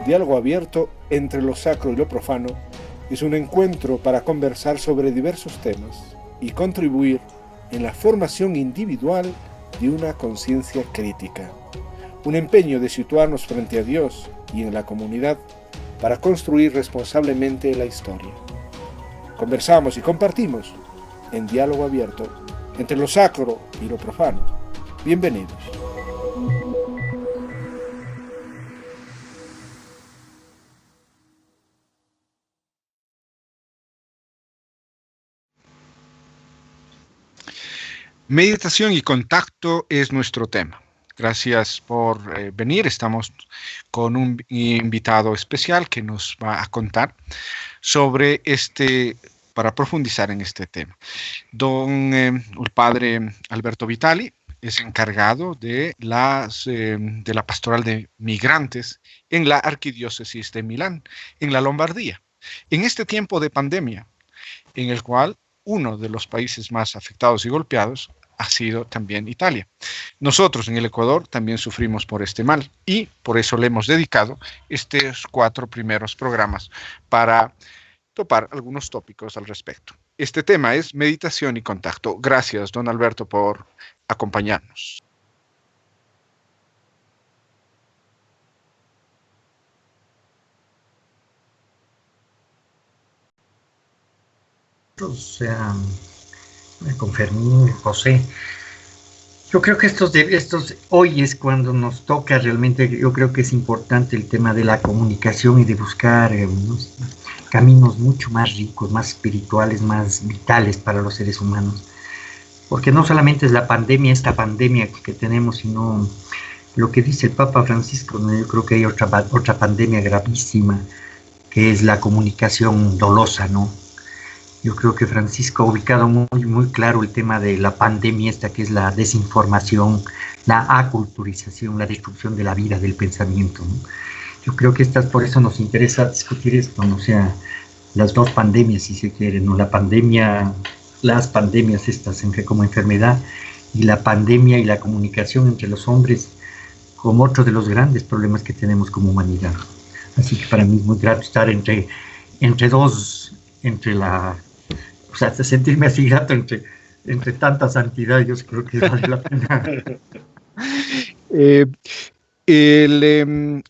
Diálogo abierto entre lo sacro y lo profano es un encuentro para conversar sobre diversos temas y contribuir en la formación individual de una conciencia crítica. Un empeño de situarnos frente a Dios y en la comunidad para construir responsablemente la historia. Conversamos y compartimos en diálogo abierto entre lo sacro y lo profano. Bienvenidos. Meditación y contacto es nuestro tema. Gracias por venir. Estamos con un invitado especial que nos va a contar sobre para profundizar en este tema. El padre Alberto Vitali es encargado de la pastoral de migrantes en la arquidiócesis de Milán, en la Lombardía. En este tiempo de pandemia, en el cual uno de los países más afectados y golpeados ha sido también Italia. Nosotros en el Ecuador también sufrimos por este mal y por eso le hemos dedicado estos 4 primeros programas para topar algunos tópicos al respecto. Este tema es meditación y contacto. Gracias, don Alberto, por acompañarnos. Con Fermín, José. Yo creo que hoy es cuando nos toca realmente. Yo creo que es importante el tema de la comunicación y de buscar caminos mucho más ricos, más espirituales, más vitales para los seres humanos. Porque no solamente es esta pandemia que tenemos, sino lo que dice el Papa Francisco, ¿no? Yo creo que hay otra pandemia gravísima, que es la comunicación dolosa, ¿no? Yo creo que Francisco ha ubicado muy claro el tema de la pandemia que es la desinformación, la aculturización, la destrucción de la vida, del pensamiento, ¿no? Yo creo que por eso nos interesa discutir esto, ¿no? O sea, las 2 pandemias, si se quiere, ¿no? Las pandemias como enfermedad, y la pandemia y la comunicación entre los hombres como otro de los grandes problemas que tenemos como humanidad. Así que para mí es muy grato estar sentirme así grato entre tanta santidad. Yo creo que vale la pena.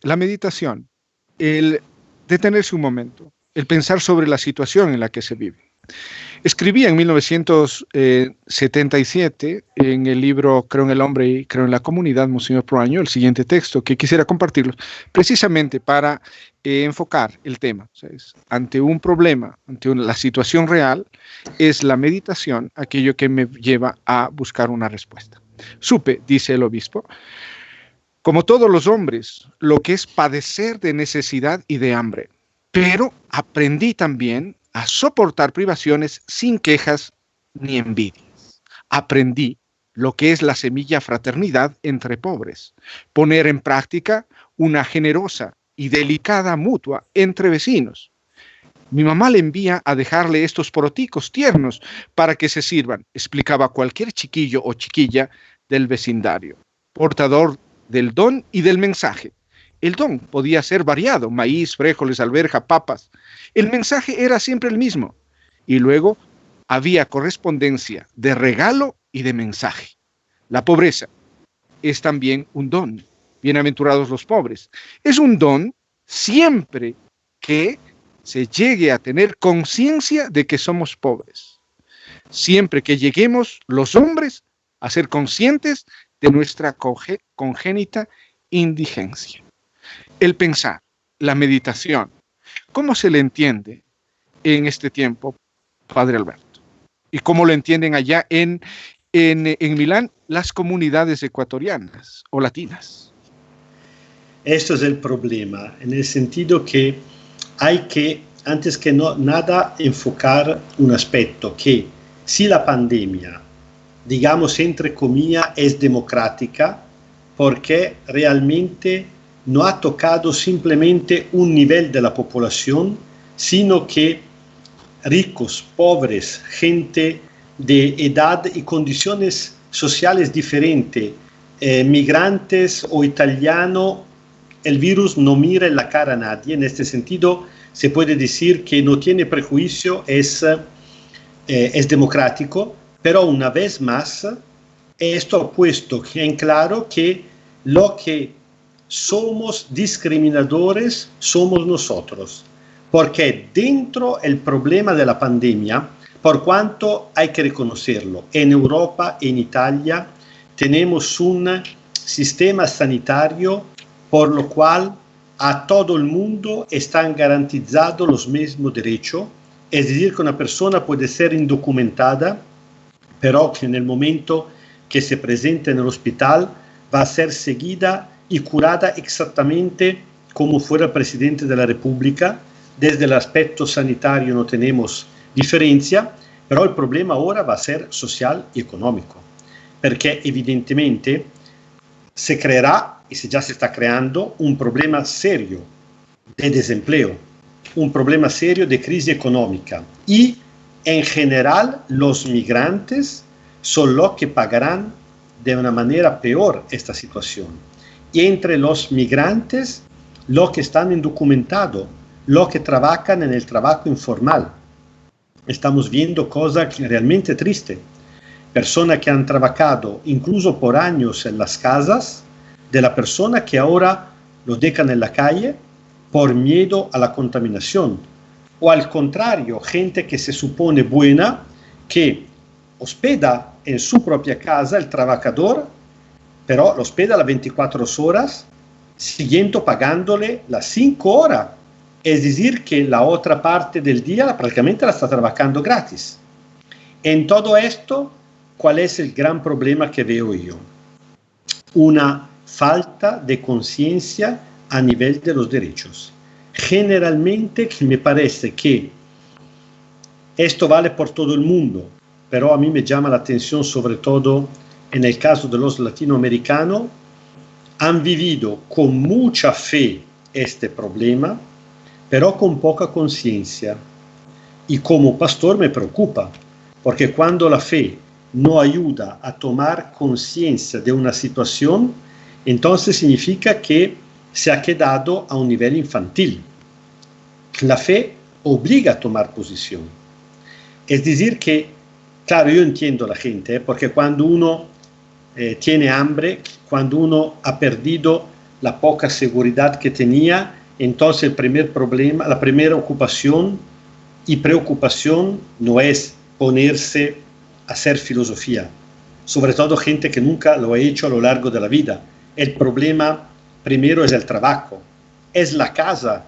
La meditación, el detenerse un momento, el pensar sobre la situación en la que se vive. Escribía en 1977 en el libro Creo en el hombre y creo en la comunidad, Monseñor Proaño, el siguiente texto que quisiera compartirlo, precisamente para enfocar el tema. O sea, ante un problema, ante la situación real, es la meditación aquello que me lleva a buscar una respuesta. Supe, dice el obispo, como todos los hombres, lo que es padecer de necesidad y de hambre, pero aprendí también a soportar privaciones sin quejas ni envidias. Aprendí lo que es la semilla fraternidad entre pobres, poner en práctica una generosa y delicada mutua entre vecinos. Mi mamá le envía a dejarle estos poroticos tiernos para que se sirvan, explicaba cualquier chiquillo o chiquilla del vecindario, portador del don y del mensaje. El don podía ser variado, maíz, frijoles, alberja, papas. El mensaje era siempre el mismo. Y luego había correspondencia de regalo y de mensaje. La pobreza es también un don. Bienaventurados los pobres. Es un don siempre que se llegue a tener conciencia de que somos pobres. Siempre que lleguemos los hombres a ser conscientes de nuestra congénita indigencia. El pensar, la meditación, ¿cómo se le entiende en este tiempo, Padre Alberto? ¿Y cómo lo entienden allá en Milán las comunidades ecuatorianas o latinas? Esto es el problema, en el sentido que hay que, antes que nada, enfocar un aspecto que si la pandemia, digamos entre comillas, es democrática, porque realmente no ha tocado simplemente un nivel de la población, sino que ricos, pobres, gente de edad y condiciones sociales diferentes, migrantes o italianos, el virus no mira en la cara a nadie. En este sentido, se puede decir que no tiene prejuicio, es democrático, pero una vez más, esto ha puesto en claro que lo que somos discriminadores somos nosotros, porque dentro el problema de la pandemia, por cuanto hay que reconocerlo, en Europa, en Italia, tenemos un sistema sanitario por lo cual a todo el mundo están garantizados los mismos derechos, es decir, que una persona puede ser indocumentada, pero que en el momento que se presenta en el hospital va a ser seguida y curada exactamente como fuera el presidente de la República. Desde el aspecto sanitario no tenemos diferencia, pero el problema ahora va a ser social y económico, porque evidentemente se creará, y ya se está creando, un problema serio de desempleo, un problema serio de crisis económica, y en general los migrantes son los que pagarán de una manera peor esta situación. Y entre los migrantes, los que están indocumentados, los que trabajan en el trabajo informal. Estamos viendo cosas realmente tristes. Personas que han trabajado incluso por años en las casas de la persona que ahora lo dejan en la calle por miedo a la contaminación. O al contrario, gente que se supone buena, que hospeda en su propia casa el trabajador, pero lo hospeda las 24 horas, siguiendo pagándole las 5 horas. Es decir, que la otra parte del día prácticamente la está trabajando gratis. En todo esto, ¿cuál es el gran problema que veo yo? Una falta de conciencia a nivel de los derechos. Generalmente me parece que esto vale por todo el mundo, pero a mí me llama la atención sobre todo en el caso de los latinoamericanos. Han vivido con mucha fe este problema, pero con poca conciencia. Y como pastor me preocupa, porque cuando la fe no ayuda a tomar conciencia de una situación, entonces significa que se ha quedado a un nivel infantil. La fe obliga a tomar posición. Es decir que, claro, yo entiendo a la gente, porque cuando uno tiene hambre, cuando uno ha perdido la poca seguridad que tenía, entonces el primer problema, la primera ocupación y preocupación no es ponerse a hacer filosofía, sobre todo gente que nunca lo ha hecho a lo largo de la vida. El problema primero es el trabajo, es la casa,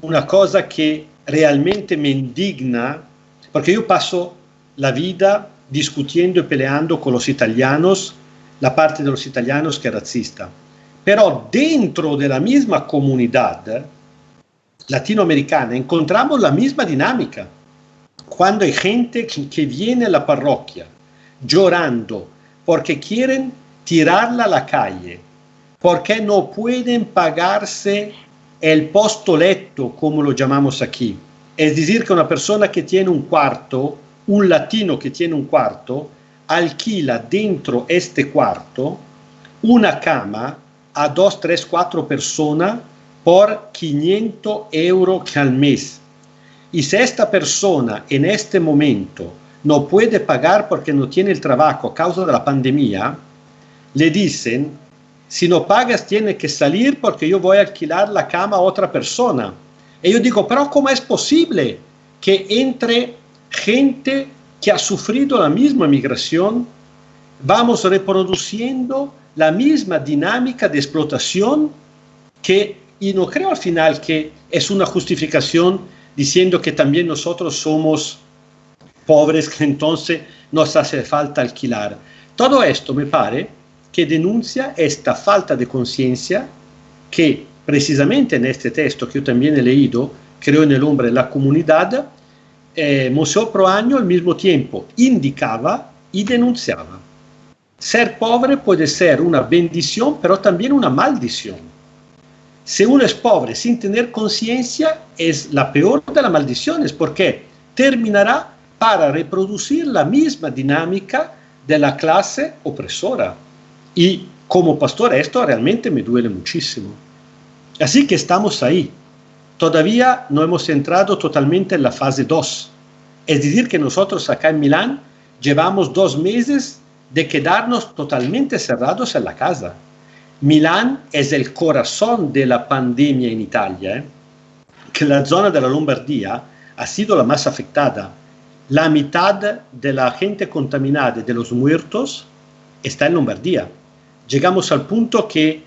una cosa que realmente me indigna, porque yo paso la vida discutiendo y peleando con los italianos, la parte de los italianos que es racista. Pero dentro de la misma comunidad latinoamericana encontramos la misma dinámica. Cuando hay gente que viene a la parroquia llorando porque quieren tirarla a la calle, porque no pueden pagarse el postoletto, como lo llamamos aquí. Es decir, que una persona que tiene un cuarto, un latino que tiene un cuarto, alquila dentro este cuarto una cama a 2, 3, 4 personas por 500 euros al mes. Y si esta persona en este momento no puede pagar porque no tiene el trabajo a causa de la pandemia, le dicen, si no pagas tienes que salir porque yo voy a alquilar la cama a otra persona. Y yo digo, pero ¿cómo es posible que entre gente que ha sufrido la misma migración, vamos reproduciendo la misma dinámica de explotación y no creo al final que es una justificación diciendo que también nosotros somos pobres, que entonces nos hace falta alquilar. Todo esto me parece que denuncia esta falta de conciencia que precisamente en este texto que yo también he leído, Creo en el hombre y la comunidad, Monseñor Proaño al mismo tiempo indicaba y denunciaba. Ser pobre puede ser una bendición, pero también una maldición. Si uno es pobre sin tener conciencia, es la peor de las maldiciones, porque terminará para reproducir la misma dinámica de la clase opresora. Y como pastor esto realmente me duele muchísimo. Así que estamos ahí. Todavía no hemos entrado totalmente en la fase 2. Es decir, que nosotros acá en Milán llevamos 2 meses de quedarnos totalmente cerrados en la casa. Milán es el corazón de la pandemia en Italia, que la zona de la Lombardía ha sido la más afectada. La mitad de la gente contaminada y de los muertos está en Lombardía. Llegamos al punto que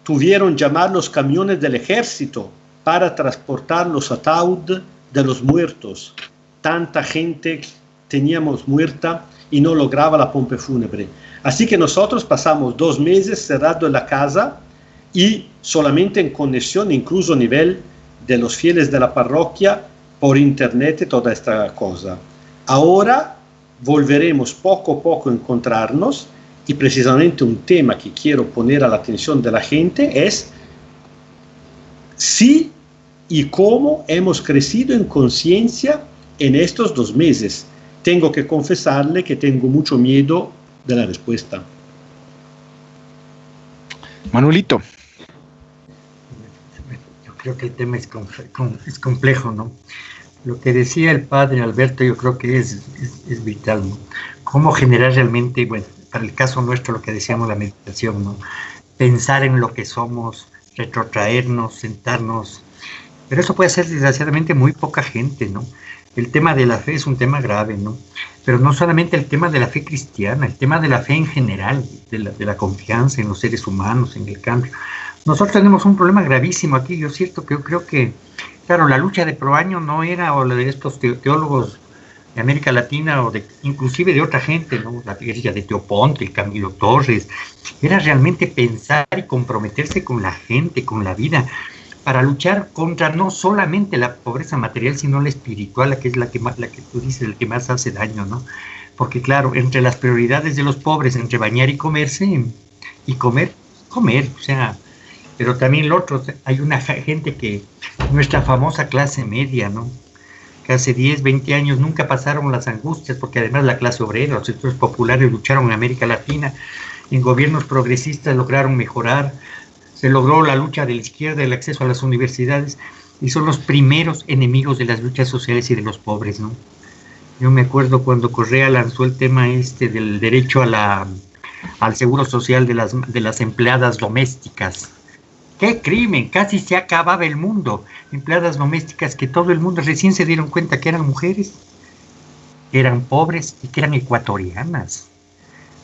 tuvieron llamar los camiones del ejército para transportar los ataúdes de los muertos. Tanta gente teníamos muerta y no lograba la pompa fúnebre. Así que nosotros pasamos 2 meses cerrados en la casa y solamente en conexión, incluso a nivel de los fieles de la parroquia, por internet y toda esta cosa. Ahora volveremos poco a poco a encontrarnos y precisamente un tema que quiero poner a la atención de la gente es si y cómo hemos crecido en conciencia en estos 2 meses. Tengo que confesarle que tengo mucho miedo de la respuesta. Manuelito. Yo creo que el tema es complejo, ¿no? Lo que decía el padre Alberto, yo creo que es vital, ¿no? Cómo generar realmente, bueno, para el caso nuestro, lo que decíamos, la meditación, ¿no? Pensar en lo que somos, retrotraernos, sentarnos. Pero eso puede hacer, desgraciadamente, muy poca gente, ¿no? El tema de la fe es un tema grave, ¿no? Pero no solamente el tema de la fe cristiana, el tema de la fe en general, de la confianza en los seres humanos, en el cambio. Nosotros tenemos un problema gravísimo aquí. Yo cierto que yo creo que, claro, la lucha de Proaño no era, o la de estos teólogos de América Latina, o inclusive de otra gente, ¿no? La iglesia de Teoponte, Camilo Torres, era realmente pensar y comprometerse con la gente, con la vida, para luchar contra no solamente la pobreza material, sino la espiritual, la que es la que tú dices, el que más hace daño, ¿no? Porque claro, entre las prioridades de los pobres, entre bañar y comerse, y comer, o sea, pero también lo otro, hay una gente que, nuestra famosa clase media, ¿no? Que hace 10, 20 años nunca pasaron las angustias, porque además la clase obrera, los sectores populares lucharon en América Latina, en gobiernos progresistas lograron mejorar, se logró la lucha de la izquierda, el acceso a las universidades, y son los primeros enemigos de las luchas sociales y de los pobres, ¿no? Yo me acuerdo cuando Correa lanzó el tema del derecho al seguro social de las empleadas domésticas. ¡Qué crimen! Casi se acababa el mundo. Empleadas domésticas que todo el mundo recién se dieron cuenta que eran mujeres, que eran pobres y que eran ecuatorianas.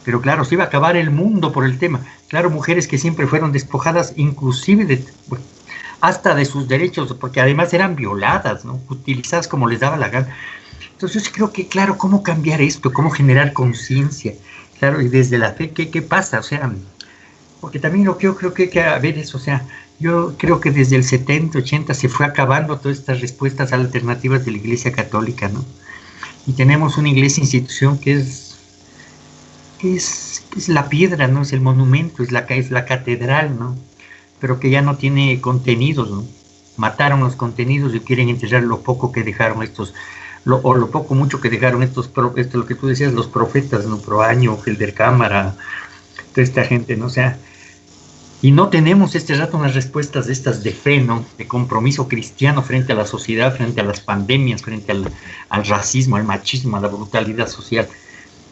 Pero claro, se iba a acabar el mundo por el tema. Claro, mujeres que siempre fueron despojadas, inclusive hasta de sus derechos, porque además eran violadas, ¿no? Utilizadas como les daba la gana. Entonces yo creo que, claro, ¿cómo cambiar esto? ¿Cómo generar conciencia? Claro, y desde la fe, ¿qué pasa? O sea, porque también lo que yo creo que hay que ver es, o sea, yo creo que desde el 70, 80 se fue acabando todas estas respuestas alternativas de la Iglesia Católica, ¿no? Y tenemos una iglesia institución que es la piedra, ¿no? Es el monumento, es la catedral, ¿no? Pero que ya no tiene contenidos, ¿no? Mataron los contenidos y quieren enterrar lo poco que dejaron lo poco mucho que dejaron lo que tú decías, los profetas, ¿no? Proaño, Helder Cámara, toda esta gente, ¿no? O sea, y no tenemos rato unas respuestas de estas de fe, ¿no? De compromiso cristiano frente a la sociedad, frente a las pandemias, frente al racismo, al machismo, a la brutalidad social.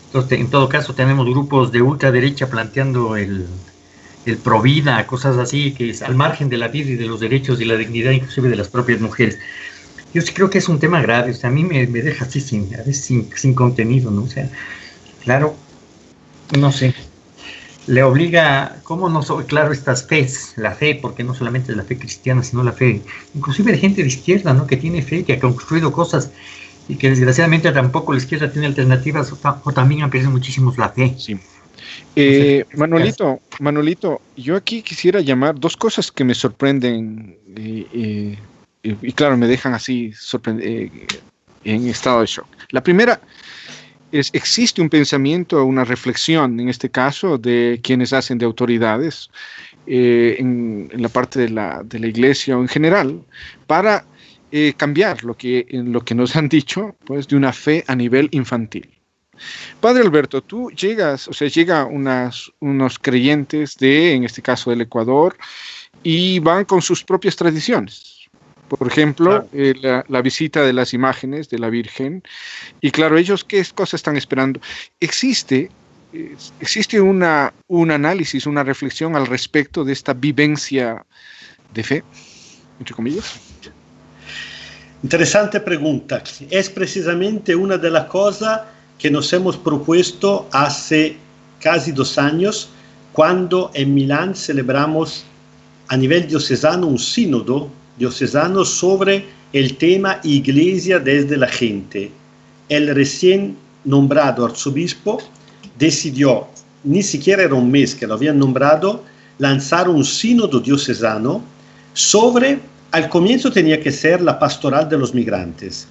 Entonces, en todo caso, tenemos grupos de ultraderecha planteando el provida, cosas así, que es al margen de la vida y de los derechos y la dignidad, inclusive de las propias mujeres. Yo sí creo que es un tema grave, o sea, a mí me deja así sin contenido, ¿no? O sea, claro, no sé, le obliga, ¿cómo no? Claro, estas fes, la fe, porque no solamente es la fe cristiana, sino la fe, inclusive de gente de izquierda, ¿no? Que tiene fe, que ha construido cosas y que desgraciadamente tampoco la izquierda tiene alternativas o también han perdido muchísimo la fe. Sí. Manolito, yo aquí quisiera llamar 2 cosas que me sorprenden y claro, me dejan así en estado de shock. La primera es, existe un pensamiento, una reflexión, en este caso, de quienes hacen de autoridades en la parte de la iglesia o en general, para cambiar lo que nos han dicho, pues, de una fe a nivel infantil. Padre Alberto, tú llegan unos creyentes en este caso del Ecuador, y van con sus propias tradiciones. Por ejemplo, la visita de las imágenes de la Virgen. Y claro, ellos, ¿qué cosa están esperando? Existe un análisis, una reflexión al respecto de esta vivencia de fe, entre comillas. Interesante pregunta. Es precisamente una de las cosas que nos hemos propuesto hace casi 2 años, cuando en Milán celebramos a nivel diocesano un sínodo diocesano sobre el tema Iglesia desde la gente. El recién nombrado arzobispo decidió, ni siquiera era un mes que lo habían nombrado, lanzar un sínodo diocesano sobre, al comienzo tenía que ser la pastoral de los migrantes.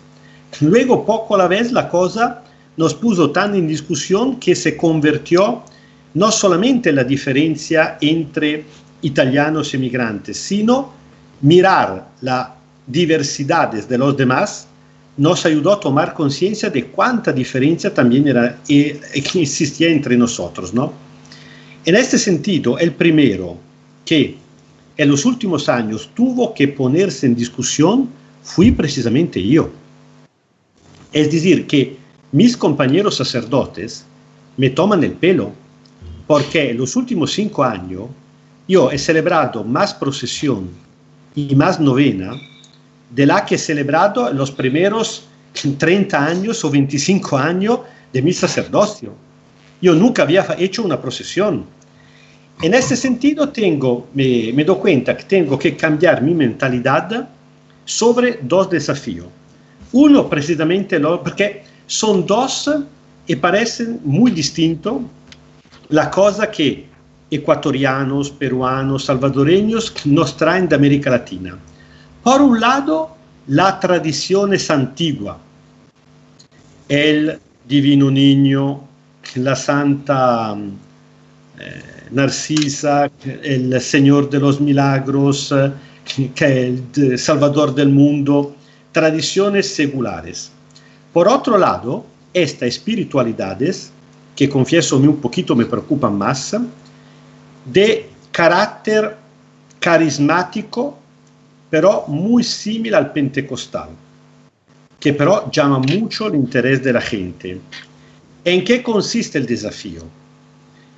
Luego, poco a la vez, la cosa nos puso tan en discusión que se convirtió no solamente en la diferencia entre italianos y migrantes, sino mirar las diversidades de los demás nos ayudó a tomar conciencia de cuánta diferencia también existía entre nosotros, ¿no? En este sentido, el primero que en los últimos años tuvo que ponerse en discusión fui precisamente yo. Es decir, que mis compañeros sacerdotes me toman el pelo porque en los últimos 5 años yo he celebrado más procesión y más novena de la que he celebrado en los primeros 30 años o 25 años de mi sacerdocio. Yo nunca había hecho una procesión. En este sentido me doy cuenta que tengo que cambiar mi mentalidad sobre 2 desafíos. Uno precisamente porque son 2 y parecen muy distintos la cosa que ecuatorianos, peruanos, salvadoreños nos traen de América Latina. Por un lado, la tradición es antigua. El divino niño, la santa Narcisa, el Señor de los Milagros, que es el Salvador del mundo, tradiciones seculares. Por otro lado, estas espiritualidades, que confieso un poquito me preocupan más, de carácter carismático, pero muy similar al pentecostal, que pero llama mucho el interés de la gente. ¿En qué consiste el desafío?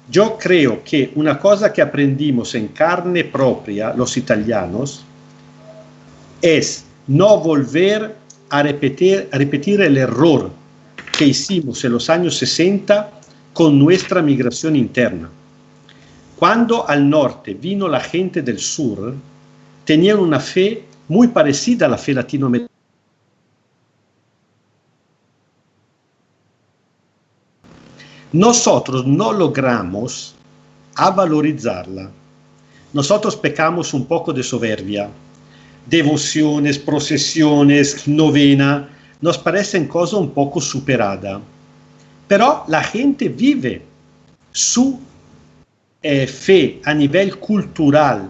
Yo creo que una cosa que aprendimos en carne propia los italianos es no volver a repetir el error que hicimos en los años 60 con nuestra migración interna. Cuando al norte vino la gente del sur, tenían una fe muy parecida a la fe latinoamericana. Nosotros no logramos a valorizarla. Nosotros pecamos un poco de soberbia. Devociones, procesiones, novena, nos parecen cosas un poco superadas. Pero la gente vive su fe a nivel cultural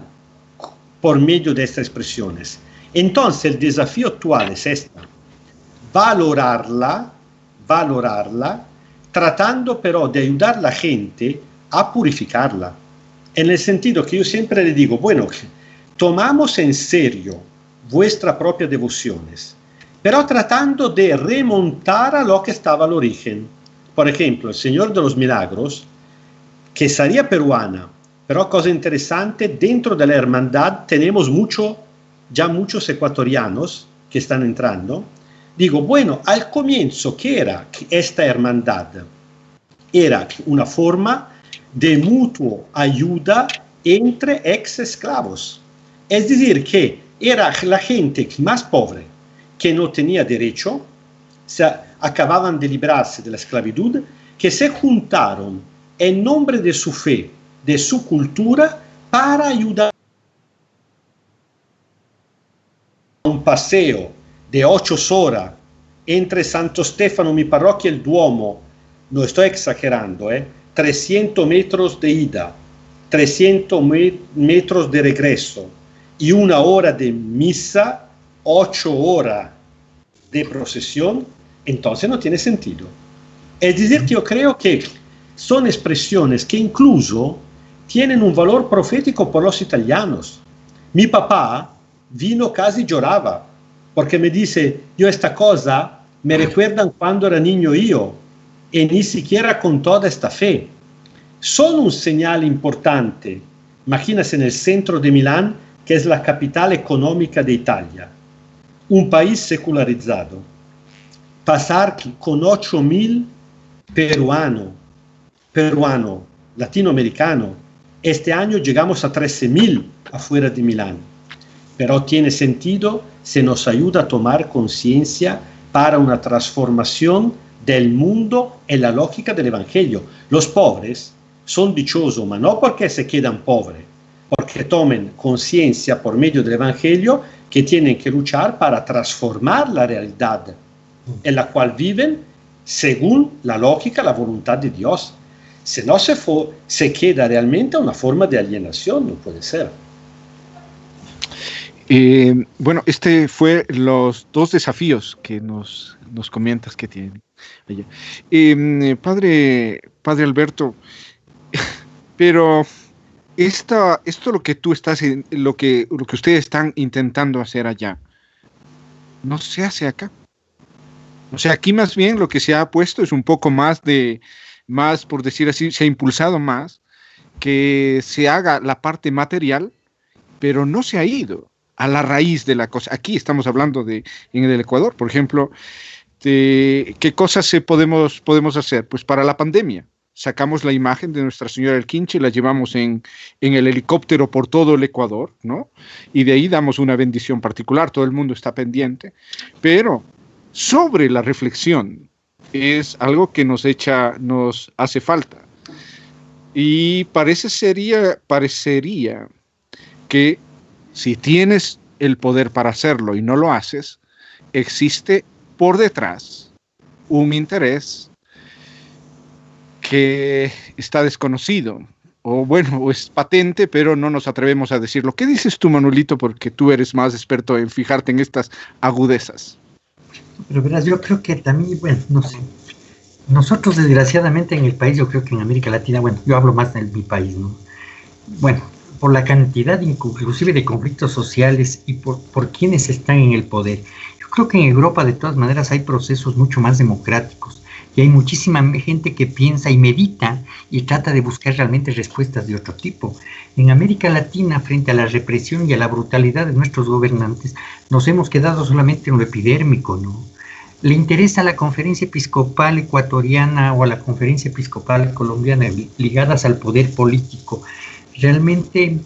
por medio de estas expresiones. Entonces el desafío actual es esta: valorarla, tratando pero de ayudar a la gente a purificarla. En el sentido que yo siempre le digo, bueno, tomamos en serio vuestras propias devociones, pero tratando de remontar a lo que estaba al origen. Por ejemplo, el Señor de los Milagros, que sería peruana, pero cosa interesante, dentro de la hermandad tenemos ya muchos ecuatorianos que están entrando. Digo, bueno, al comienzo, ¿qué era esta hermandad? Era una forma de mutua ayuda entre ex esclavos. Es decir, que era la gente más pobre, que no tenía derecho, acababan de librarse de la esclavitud, que se juntaron en nombre de su fe, de su cultura, para ayudar a un paseo de 8 horas entre Santo Stefano, mi parroquia, y el Duomo. No estoy exagerando, 300 metros de ida, 300 metros de regreso y 1 hora de misa, 8 horas de procesión, entonces no tiene sentido. Es decir, que yo creo que son expresiones que incluso tienen un valor profético por los italianos, Mi papá vino casi lloraba, porque me dice, yo esta cosa me recuerdan cuando era niño yo, y ni siquiera con toda esta fe. Son un señal importante. Imagínense en el centro de Milán, que es la capital económica de Italia, un país secularizado. Pasar con 8.000 peruanos, latinoamericanos, este año llegamos a 13.000 afuera de Milán. Pero tiene sentido si nos ayuda a tomar conciencia para una transformación del mundo en la lógica del Evangelio. Los pobres son dichosos, pero no porque se quedan pobres, porque tomen conciencia por medio del Evangelio que tienen que luchar para transformar la realidad en la cual viven según la lógica, la voluntad de Dios. Si no se queda realmente una forma de alienación, no puede ser. Bueno, este fue los 2 desafíos que nos comentas que tienen. Padre Alberto, pero esto lo que tú estás, lo que ustedes están intentando hacer allá, no se hace acá. O sea, aquí más bien lo que se ha puesto es un poco más por decir así, se ha impulsado más que se haga la parte material, pero no se ha ido a la raíz de la cosa. Aquí estamos hablando en el Ecuador, por ejemplo, de qué cosas podemos hacer. Pues para la pandemia, sacamos la imagen de Nuestra Señora del Quinche, la llevamos en el helicóptero por todo el Ecuador, ¿no? Y de ahí damos una bendición particular, todo el mundo está pendiente, pero sobre la reflexión es algo que nos hace falta. Y parecería que si tienes el poder para hacerlo y no lo haces, existe por detrás un interés que está desconocido, o es patente, pero no nos atrevemos a decirlo. ¿Qué dices tú, Manuelito? Porque tú eres más experto en fijarte en estas agudezas. Pero verás, yo creo que también, bueno, no sé, nosotros desgraciadamente en el país, yo creo que en América Latina, bueno, yo hablo más de mi país, ¿no? Bueno, por la cantidad inclusive de conflictos sociales y por quienes están en el poder. Yo creo que en Europa de todas maneras hay procesos mucho más democráticos y hay muchísima gente que piensa y medita y trata de buscar realmente respuestas de otro tipo. En América Latina, frente a la represión y a la brutalidad de nuestros gobernantes, nos hemos quedado solamente en lo epidérmico, ¿no? Le interesa a la Conferencia Episcopal Ecuatoriana o a la Conferencia Episcopal Colombiana ligadas al poder político realmente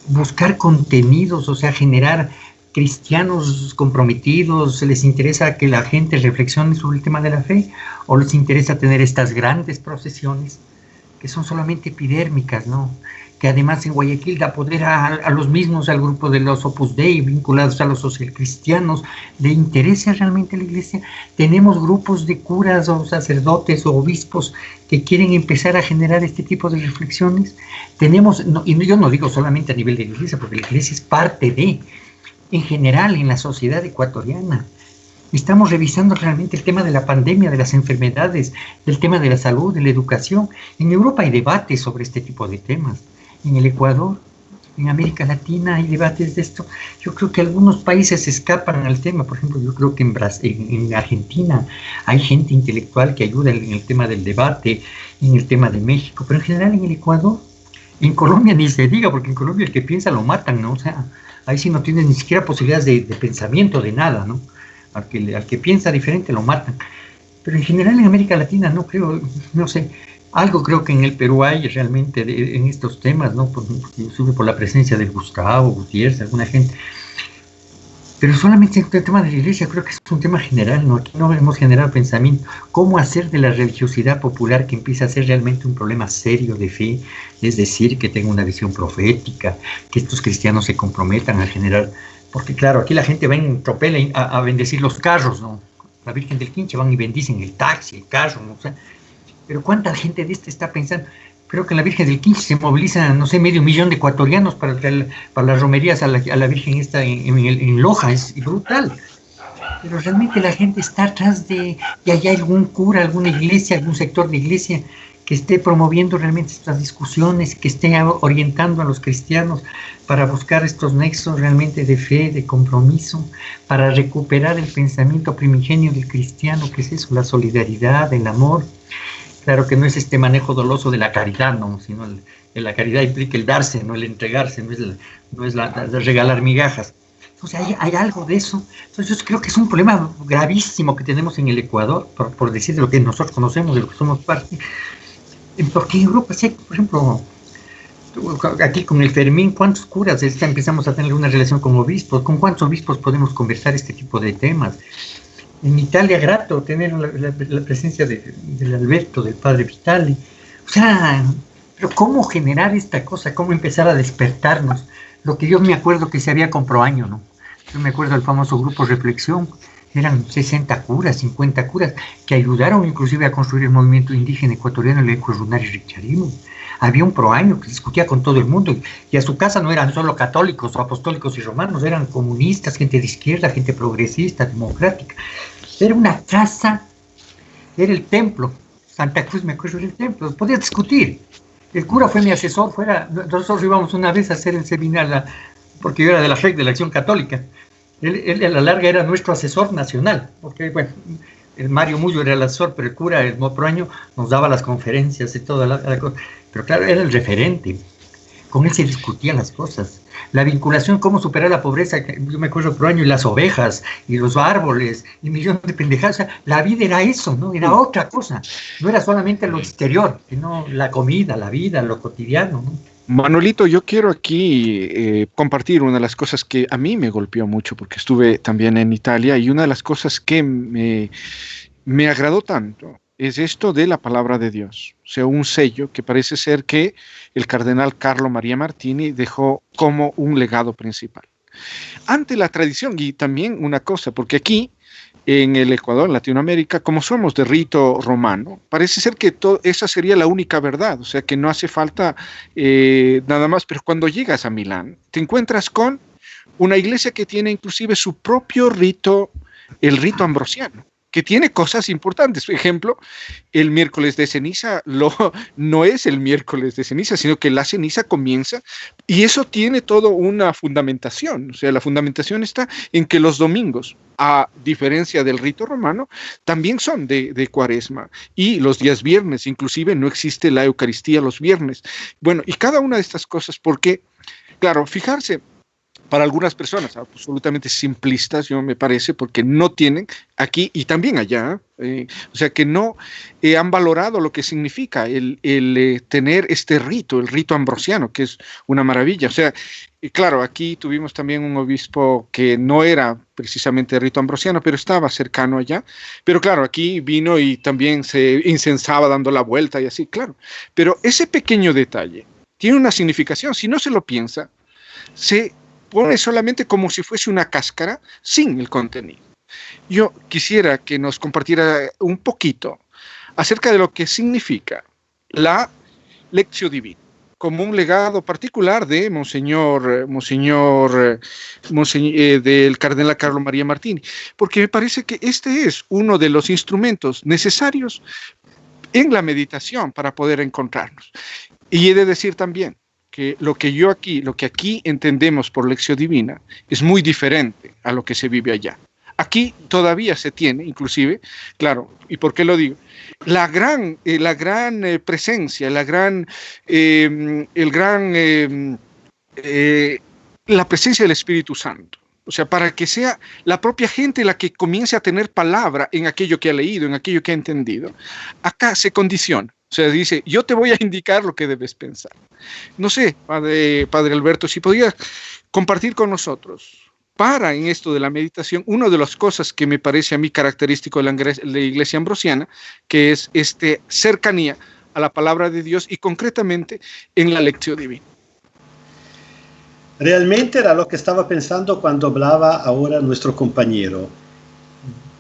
buscar contenidos, o sea, generar cristianos comprometidos. ¿Les interesa que la gente reflexione sobre el tema de la fe? ¿O les interesa tener estas grandes procesiones que son solamente epidérmicas, ¿no? Que además en Guayaquil da poder a los mismos, al grupo de los Opus Dei, vinculados a los socialcristianos? ¿Le interesa realmente a la iglesia? Tenemos grupos de curas o sacerdotes o obispos que quieren empezar a generar este tipo de reflexiones. Tenemos, y yo no digo solamente a nivel de la iglesia, porque la iglesia es parte de, en general, en la sociedad ecuatoriana. Estamos revisando realmente el tema de la pandemia, de las enfermedades, del tema de la salud, de la educación. En Europa hay debates sobre este tipo de temas. En el Ecuador, en América Latina hay debates de esto. Yo creo que algunos países escapan al tema. Por ejemplo, yo creo que en Argentina hay gente intelectual que ayuda en el tema del debate, en el tema de México, pero en general en el Ecuador, en Colombia ni se diga, porque en Colombia el que piensa lo matan, ¿no? O sea, ahí sí no tiene ni siquiera posibilidades de pensamiento, de nada, ¿no? Al que piensa diferente lo matan. Pero en general en América Latina no creo, no sé, algo creo que en el Perú hay realmente en estos temas, ¿no? Sube por la presencia de Gustavo Gutiérrez, alguna gente. Pero solamente el tema de la iglesia creo que es un tema general, ¿no? Aquí no hemos generado pensamiento. ¿Cómo hacer de la religiosidad popular que empieza a ser realmente un problema serio de fe? Es decir, que tenga una visión profética, que estos cristianos se comprometan a generar. Porque claro, aquí la gente va en tropel a bendecir los carros, ¿no? La Virgen del Quinche van y bendicen el taxi, el carro, ¿no? O sea, pero ¿cuánta gente de está pensando? Creo que en la Virgen del Quinche se moviliza, no sé, 500,000 de ecuatorianos para las romerías a la Virgen esta en Loja, es brutal. Pero realmente la gente está atrás de, y hay algún cura, alguna iglesia, algún sector de iglesia que esté promoviendo realmente estas discusiones, que esté orientando a los cristianos para buscar estos nexos realmente de fe, de compromiso, para recuperar el pensamiento primigenio del cristiano, que es eso, la solidaridad, el amor. Claro que no es este manejo doloso de la caridad, ¿no? Sino la caridad implica el darse, no el entregarse, no es la regalar migajas. Entonces hay algo de eso. Entonces yo creo que es un problema gravísimo que tenemos en el Ecuador, por decir de lo que nosotros conocemos, de lo que somos parte. Porque en Europa, sí, por ejemplo, aquí con el Fermín, ¿cuántos curas empezamos a tener una relación con obispos? ¿Con cuántos obispos podemos conversar este tipo de temas? En Italia, grato tener la presencia del Alberto, del padre Vitali. O sea, pero ¿cómo generar esta cosa? ¿Cómo empezar a despertarnos? Lo que yo me acuerdo que se había con Proaño, ¿no? Yo me acuerdo del famoso grupo Reflexión. Eran 60 curas, 50 curas, que ayudaron inclusive a construir el movimiento indígena ecuatoriano, el Eco Runari Richarismo. Había un Proaño que discutía con todo el mundo, y a su casa no eran solo católicos o apostólicos y romanos, eran comunistas, gente de izquierda, gente progresista, democrática. Era una casa, era el templo. Santa Cruz, me acuerdo del templo, podía discutir. El cura fue mi asesor, nosotros íbamos una vez a hacer el seminario, porque yo era de la FEC, de la Acción Católica. Él a la larga era nuestro asesor nacional, porque bueno, el Mario Mullo era el asesor, pero el cura, el Proaño, nos daba las conferencias y toda la cosa. Pero claro, era el referente. Con él se discutían las cosas. La vinculación, cómo superar la pobreza, yo me acuerdo Proaño, y las ovejas, y los árboles, y millones de pendejadas. O sea, la vida era eso, ¿no? Era otra cosa. No era solamente lo exterior, sino la comida, la vida, lo cotidiano, ¿no? Manuelito, yo quiero aquí compartir una de las cosas que a mí me golpeó mucho, porque estuve también en Italia, y una de las cosas que me agradó tanto es esto de la palabra de Dios. O sea, un sello que parece ser que el cardenal Carlo María Martini dejó como un legado principal. Ante la tradición, y también una cosa, porque aquí en el Ecuador, en Latinoamérica, como somos de rito romano, parece ser que esa sería la única verdad, o sea que no hace falta nada más, pero cuando llegas a Milán, te encuentras con una iglesia que tiene inclusive su propio rito, el rito ambrosiano, que tiene cosas importantes. Por ejemplo, el miércoles de ceniza no es el miércoles de ceniza, sino que la ceniza comienza, y eso tiene toda una fundamentación. O sea, la fundamentación está en que los domingos, a diferencia del rito romano, también son de Cuaresma, y los días viernes, inclusive no existe la Eucaristía los viernes. Bueno, y cada una de estas cosas, porque, claro, fijarse, para algunas personas absolutamente simplistas, yo me parece, porque no tienen aquí y también allá, o sea que no han valorado lo que significa el tener este rito, el rito ambrosiano, que es una maravilla. O sea, y claro, aquí tuvimos también un obispo que no era precisamente de rito ambrosiano, pero estaba cercano allá. Pero claro, aquí vino y también se incensaba dando la vuelta y así, claro. Pero ese pequeño detalle tiene una significación. Si no se lo piensa, se pone solamente como si fuese una cáscara sin el contenido. Yo quisiera que nos compartiera un poquito acerca de lo que significa la Lectio Divina, como un legado particular de del cardenal Carlo María Martini, porque me parece que este es uno de los instrumentos necesarios en la meditación para poder encontrarnos. Y he de decir también que lo que aquí entendemos por Lectio Divina es muy diferente a lo que se vive allá. Aquí todavía se tiene, inclusive, claro, ¿y por qué lo digo? La gran presencia, la presencia del Espíritu Santo. O sea, para que sea la propia gente la que comience a tener palabra en aquello que ha leído, en aquello que ha entendido. Acá se condiciona. O sea, dice, yo te voy a indicar lo que debes pensar. No sé, padre Alberto, si podías compartir con nosotros, en esto de la meditación, una de las cosas que me parece a mí característico de la Iglesia ambrosiana, que es cercanía a la palabra de Dios y concretamente en la Lectio Divina. Realmente era lo que estaba pensando cuando hablaba ahora nuestro compañero.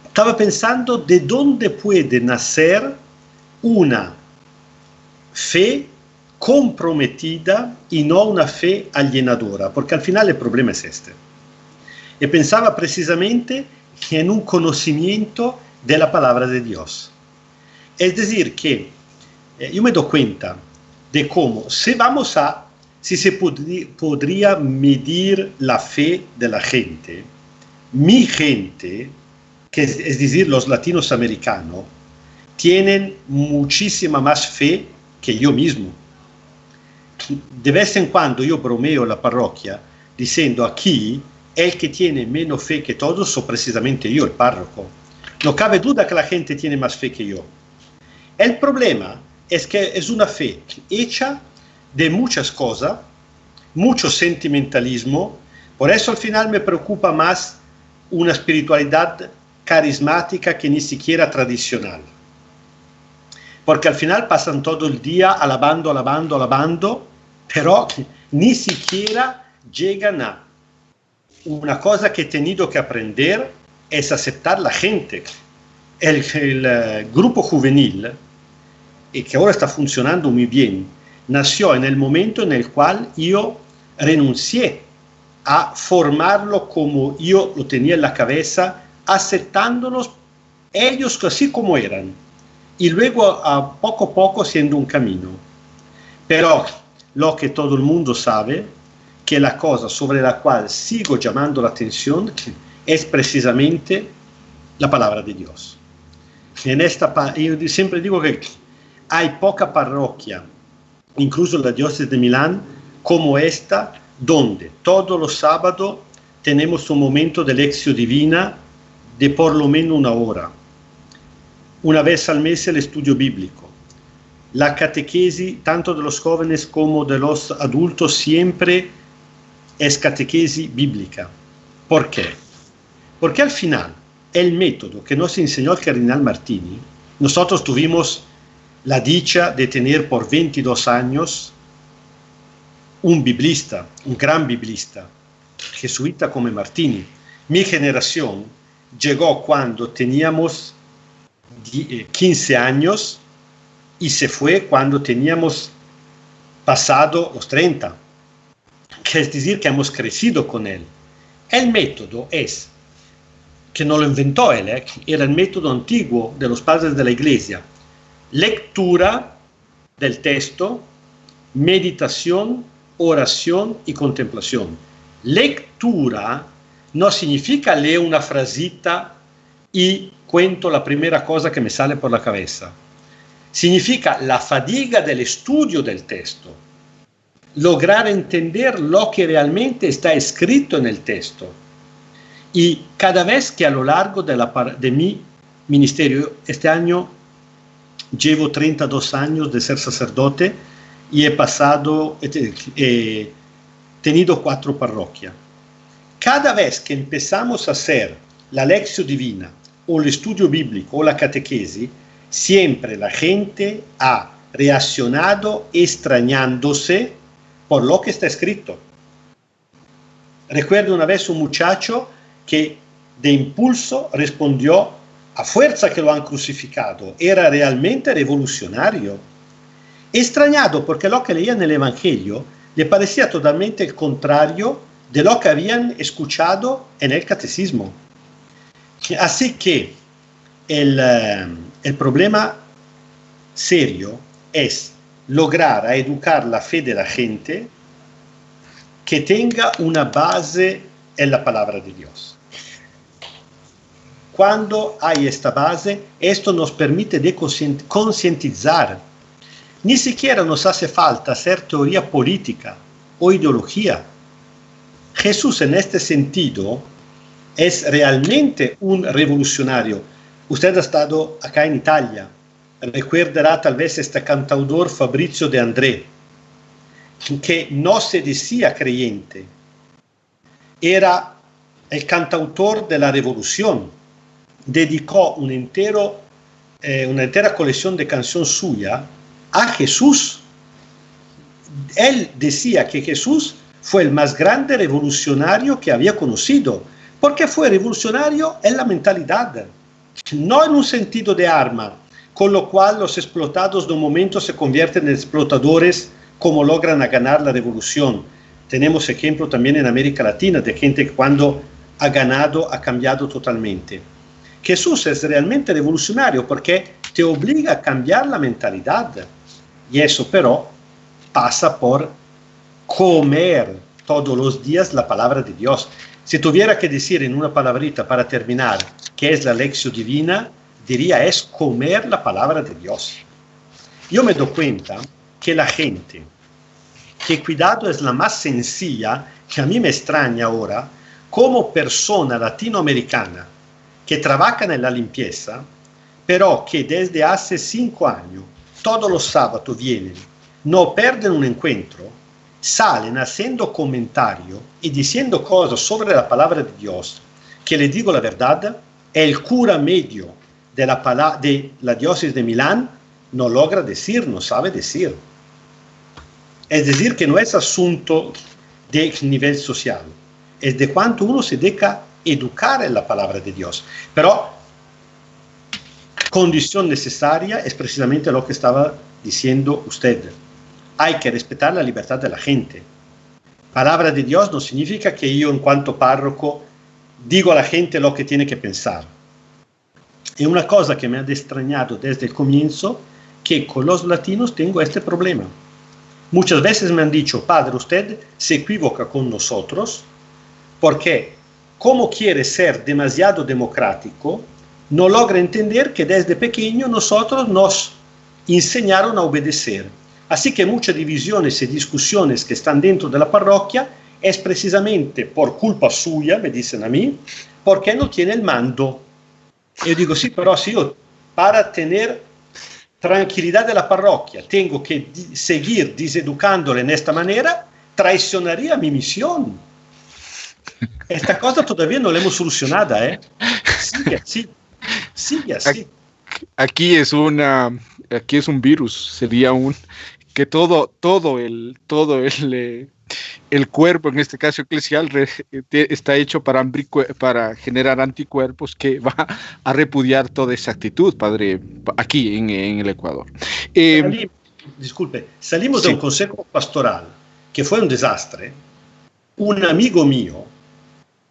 Estaba pensando de dónde puede nacer una fe comprometida y no una fe alienadora, porque al final el problema es este. Y pensaba precisamente en un conocimiento de la palabra de Dios. Es decir, que yo me doy cuenta de cómo, si se podría medir la fe de la gente, mi gente, que es decir, los latinos americanos, tienen muchísima más fe que yo mismo. De vez en cuando yo bromeo la parroquia diciendo aquí el que tiene menos fe que todos soy precisamente yo, el párroco. No cabe duda que la gente tiene más fe que yo. El problema es que es una fe hecha de muchas cosas, mucho sentimentalismo. Por eso al final me preocupa más una espiritualidad carismática que ni siquiera tradicional. Porque al final pasan todo el día alabando, pero ni siquiera llegan a una cosa que he tenido que aprender, es aceptar la gente. El grupo juvenil, y que ahora está funcionando muy bien, nació en el momento en el cual yo renuncié a formarlo como yo lo tenía en la cabeza, aceptándolos ellos así como eran, y luego a poco siendo un camino. Pero lo que todo el mundo sabe, que la cosa sobre la cual sigo llamando la atención es precisamente la palabra de Dios. Yo siempre digo que hay poca parroquia, incluso la diócesis de Milán, como esta, donde todos los sábados tenemos un momento de lección divina de por lo menos 1 hora. Una vez al mes el estudio bíblico. La catequesis, tanto de los jóvenes como de los adultos, siempre es catequesis bíblica. ¿Por qué? Porque al final, el método que nos enseñó el cardenal Martini, nosotros tuvimos la dicha de tener por 22 años un biblista, un gran biblista, jesuita como Martini. Mi generación llegó cuando teníamos 15 años y se fue cuando teníamos pasado los 30. Que es decir, que hemos crecido con él. El método es, que no lo inventó él, era el método antiguo de los padres de la iglesia. Lectura del texto, meditación, oración y contemplación. Lectura no significa leer una frasita y cuento la primera cosa que me sale por la cabeza. Significa la fatiga del estudio del texto, lograr entender lo que realmente está escrito en el texto. Y cada vez que a lo largo de mi ministerio, este año llevo 32 años de ser sacerdote y he tenido 4 parroquias. Cada vez que empezamos a hacer la lección divina o el estudio bíblico o la catequesis, siempre la gente ha reaccionado extrañándose por lo que está escrito. Recuerdo una vez un muchacho que de impulso respondió: a fuerza que lo han crucificado, era realmente revolucionario. Extrañado porque lo que leía en el Evangelio le parecía totalmente el contrario de lo que habían escuchado en el catecismo. Así que el problema serio es lograr educar la fe de la gente que tenga una base en la palabra de Dios. Cuando hay esta base, esto nos permite de concientizar. Ni siquiera nos hace falta hacer teoría política o ideología. Jesús en este sentido es realmente un revolucionario. Usted ha estado acá en Italia. Recordará tal vez este cantautor Fabrizio De André, que no se decía creyente. Era el cantautor de la revolución. Dedicó una entera colección de canciones suya a Jesús. Él decía que Jesús fue el más grande revolucionario que había conocido, porque fue revolucionario en la mentalidad, no en un sentido de arma, con lo cual los explotados de un momento se convierten en explotadores como logran ganar la revolución. Tenemos ejemplo también en América Latina de gente que cuando ha ganado ha cambiado totalmente. Jesús es realmente revolucionario porque te obliga a cambiar la mentalidad. Y eso, pero, pasa por comer todos los días la palabra de Dios. Si tuviera que decir en una palabrita para terminar qué es la lección divina, diría es comer la palabra de Dios. Yo me doy cuenta que la gente, que cuidado es la más sencilla, que a mí me extraña ahora, como persona latinoamericana que trabaja en la limpieza, pero que desde hace 5 años, todos los sábados vienen, no pierden un encuentro, salen haciendo comentarios y diciendo cosas sobre la palabra de Dios, que le digo la verdad, el cura medio de la diócesis de Milán no logra decir, no sabe decir. Es decir, que no es asunto de nivel social, es de cuánto uno se deja educar en la palabra de Dios. Pero condición necesaria es precisamente lo que estaba diciendo usted. Hay que respetar la libertad de la gente. Palabra de Dios no significa que yo, en cuanto párroco, digo a la gente lo que tiene que pensar. Es una cosa que me ha extrañado desde el comienzo, que con los latinos tengo este problema. Muchas veces me han dicho, padre, usted se equivoca con nosotros porque, como quiere ser demasiado democrático, no logra entender que desde pequeño nosotros nos enseñaron a obedecer. Así que muchas divisiones y discusiones que están dentro de la parroquia es precisamente por culpa suya, me dicen a mí, porque no tiene el mando. Yo digo, sí, pero si yo, para tener tranquilidad de la parroquia, tengo que seguir deseducándole en esta manera, traicionaría mi misión. Esta cosa todavía no la hemos solucionado, ¿eh? Sigue así. Sigue así. Aquí es un virus, sería que todo el cuerpo, en este caso eclesial, está hecho para generar anticuerpos que va a repudiar toda esa actitud, padre, aquí en el Ecuador. Salimos de un consejo pastoral que fue un desastre. Un amigo mío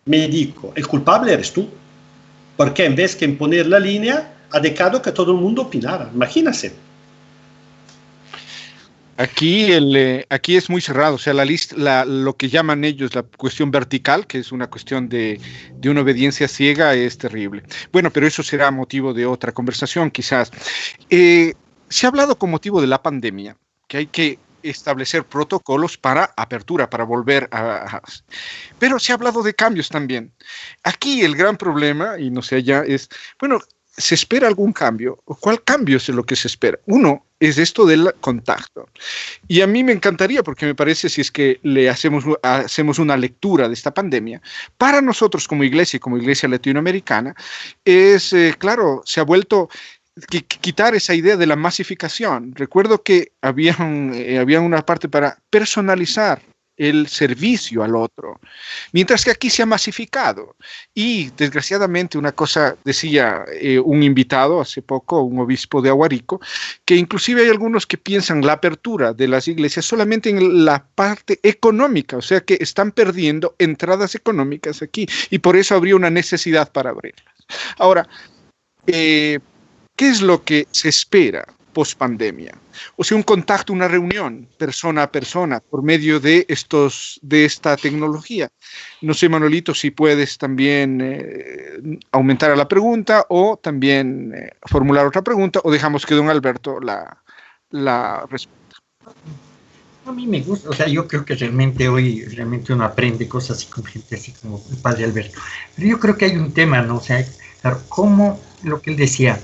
me dijo, el culpable eres tú, porque en vez que imponer la línea, ha dejado que todo el mundo opinara. Imagínate. Aquí es muy cerrado, o sea, lo que llaman ellos la cuestión vertical, que es una cuestión de una obediencia ciega, es terrible. Bueno, pero eso será motivo de otra conversación, quizás. Se ha hablado con motivo de la pandemia, que hay que establecer protocolos para apertura, para volver Pero se ha hablado de cambios también. Aquí el gran problema, y no sé allá, es, bueno, ¿se espera algún cambio? ¿Cuál cambio es lo que se espera? Uno es esto del contacto. Y a mí me encantaría, porque me parece, si es que le hacemos una lectura de esta pandemia, para nosotros como iglesia latinoamericana, es, claro, se ha vuelto quitar esa idea de la masificación. Recuerdo que había una parte para personalizar el servicio al otro, mientras que aquí se ha masificado. Y desgraciadamente una cosa decía un invitado hace poco, un obispo de Aguarico, que inclusive hay algunos que piensan la apertura de las iglesias solamente en la parte económica, o sea que están perdiendo entradas económicas aquí y por eso habría una necesidad para abrirlas. Ahora, ¿qué es lo que se espera post-pandemia? O sea, un contacto, una reunión persona a persona por medio de esta tecnología. No sé, Manuelito, si puedes también aumentar a la pregunta o también formular otra pregunta, o dejamos que don Alberto la responda. A mí me gusta, o sea, yo creo que realmente hoy uno aprende cosas así con gente así como el padre Alberto. Pero yo creo que hay un tema, ¿no? O sea, claro, cómo lo que él decía,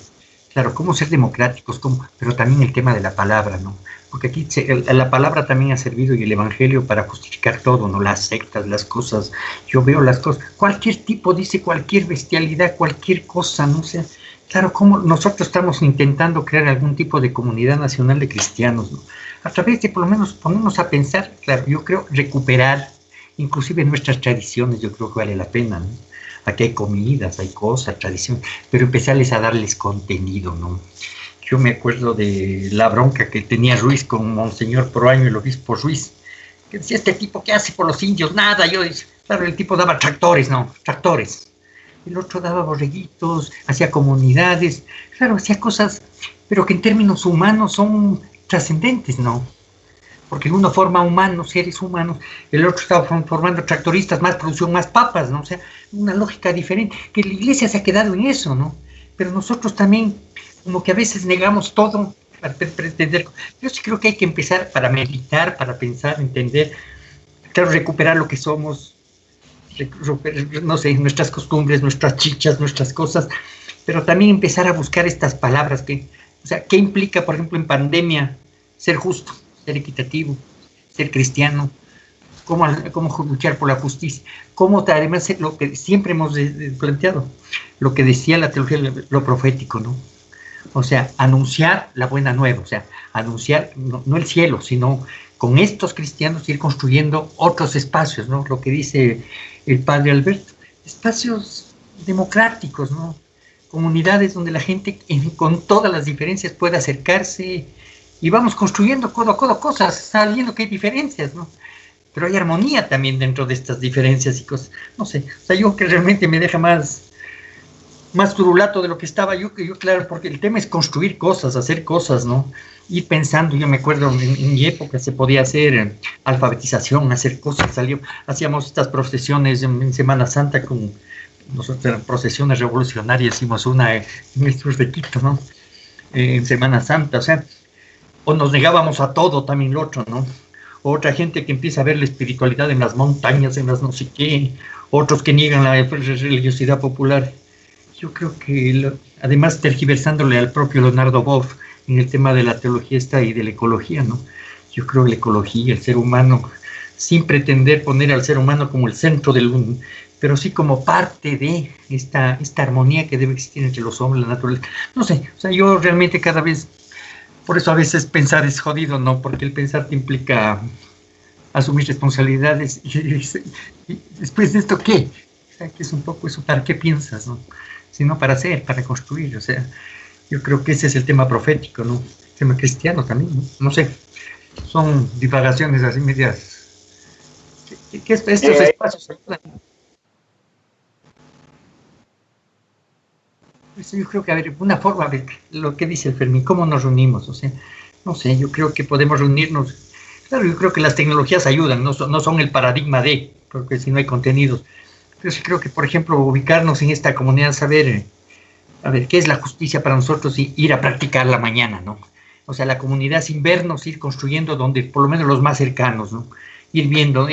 claro, cómo ser democráticos, pero también el tema de la palabra, ¿no? Porque aquí la palabra también ha servido y el evangelio para justificar todo, ¿no? Las sectas, las cosas, yo veo las cosas, cualquier tipo dice cualquier bestialidad, cualquier cosa, ¿no? O sea, claro, como nosotros estamos intentando crear algún tipo de comunidad nacional de cristianos, ¿no? A través de por lo menos ponernos a pensar, claro, yo creo recuperar inclusive nuestras tradiciones, yo creo que vale la pena, ¿no? Aquí hay comidas, hay cosas, tradición, pero empezarles a darles contenido, ¿no? Yo me acuerdo de la bronca que tenía Ruiz con Monseñor Proaño, el obispo Ruiz, que decía, este tipo, ¿qué hace por los indios? Nada, claro, el tipo daba tractores, ¿no? Tractores. El otro daba borreguitos, hacía comunidades, claro, hacía cosas, pero que en términos humanos son trascendentes, ¿no? Porque uno forma humanos, seres humanos, el otro está formando tractoristas, más producción, más papas, ¿no? O sea, una lógica diferente, que la iglesia se ha quedado en eso, ¿no? Pero nosotros también, como que a veces negamos todo para pretender. Yo sí creo que hay que empezar para meditar, para pensar, entender, claro, recuperar lo que somos, no sé, nuestras costumbres, nuestras chichas, nuestras cosas, pero también empezar a buscar estas palabras que, o sea, ¿qué implica, por ejemplo, en pandemia ser justo, ser equitativo, ser cristiano? ¿Cómo luchar por la justicia? ¿Cómo además lo que siempre hemos planteado? Lo que decía la teología, lo profético, ¿no? O sea, anunciar la buena nueva, o sea, anunciar no el cielo, sino con estos cristianos ir construyendo otros espacios, ¿no? Lo que dice el padre Alberto, espacios democráticos, ¿no? Comunidades donde la gente con todas las diferencias pueda acercarse y vamos construyendo codo a codo cosas, sabiendo que hay diferencias, ¿no? Pero hay armonía también dentro de estas diferencias y cosas, no sé, o sea, yo que realmente me deja más turulato de lo que estaba yo, claro, porque el tema es construir cosas, hacer cosas, ¿no? Ir pensando, yo me acuerdo en mi época se podía hacer alfabetización, hacer cosas, hacíamos estas procesiones en Semana Santa con nosotros, eran procesiones revolucionarias, hicimos una en el sur de Quito, ¿no? En Semana Santa, o sea, o nos negábamos a todo también lo otro, ¿no? Otra gente que empieza a ver la espiritualidad en las montañas, en las no sé qué, otros que niegan la religiosidad popular. Yo creo que, además tergiversándole al propio Leonardo Boff en el tema de la teología y de la ecología, ¿no? Yo creo que la ecología, el ser humano, sin pretender poner al ser humano como el centro del mundo, pero sí como parte de esta armonía que debe existir entre los hombres y la naturaleza. No sé, o sea, yo realmente cada vez, por eso a veces pensar es jodido, ¿no? Porque el pensar te implica asumir responsabilidades y después de esto, ¿qué? O sea, que es un poco eso, ¿para qué piensas, no? Sino para hacer, para construir, o sea, yo creo que ese es el tema profético, ¿no? El tema cristiano también, ¿no? No sé, son divagaciones así medias. Que estos espacios ayudan. Yo creo que, a ver, una forma de lo que dice el Fermín, ¿cómo nos reunimos? O sea, no sé, yo creo que podemos reunirnos. Claro, yo creo que las tecnologías ayudan, no son el paradigma de, porque si no hay contenidos. Pero sí creo que, por ejemplo, ubicarnos en esta comunidad, saber, a ver, qué es la justicia para nosotros y ir a practicarla mañana, ¿no? O sea, la comunidad sin vernos, ir construyendo donde, por lo menos los más cercanos, ¿no? Ir viendo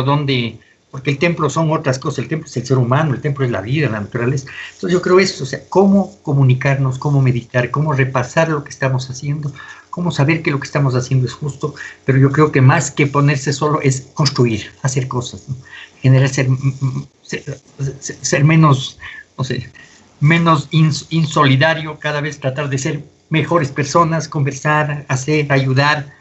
dónde, porque el templo son otras cosas, el templo es el ser humano, el templo es la vida, la naturaleza. Entonces yo creo eso, o sea, cómo comunicarnos, cómo meditar, cómo repasar lo que estamos haciendo, cómo saber que lo que estamos haciendo es justo, pero yo creo que más que ponerse solo es construir, hacer cosas, ¿no? Generar ser menos, no sé, menos insolidario, cada vez tratar de ser mejores personas, conversar, hacer, ayudar,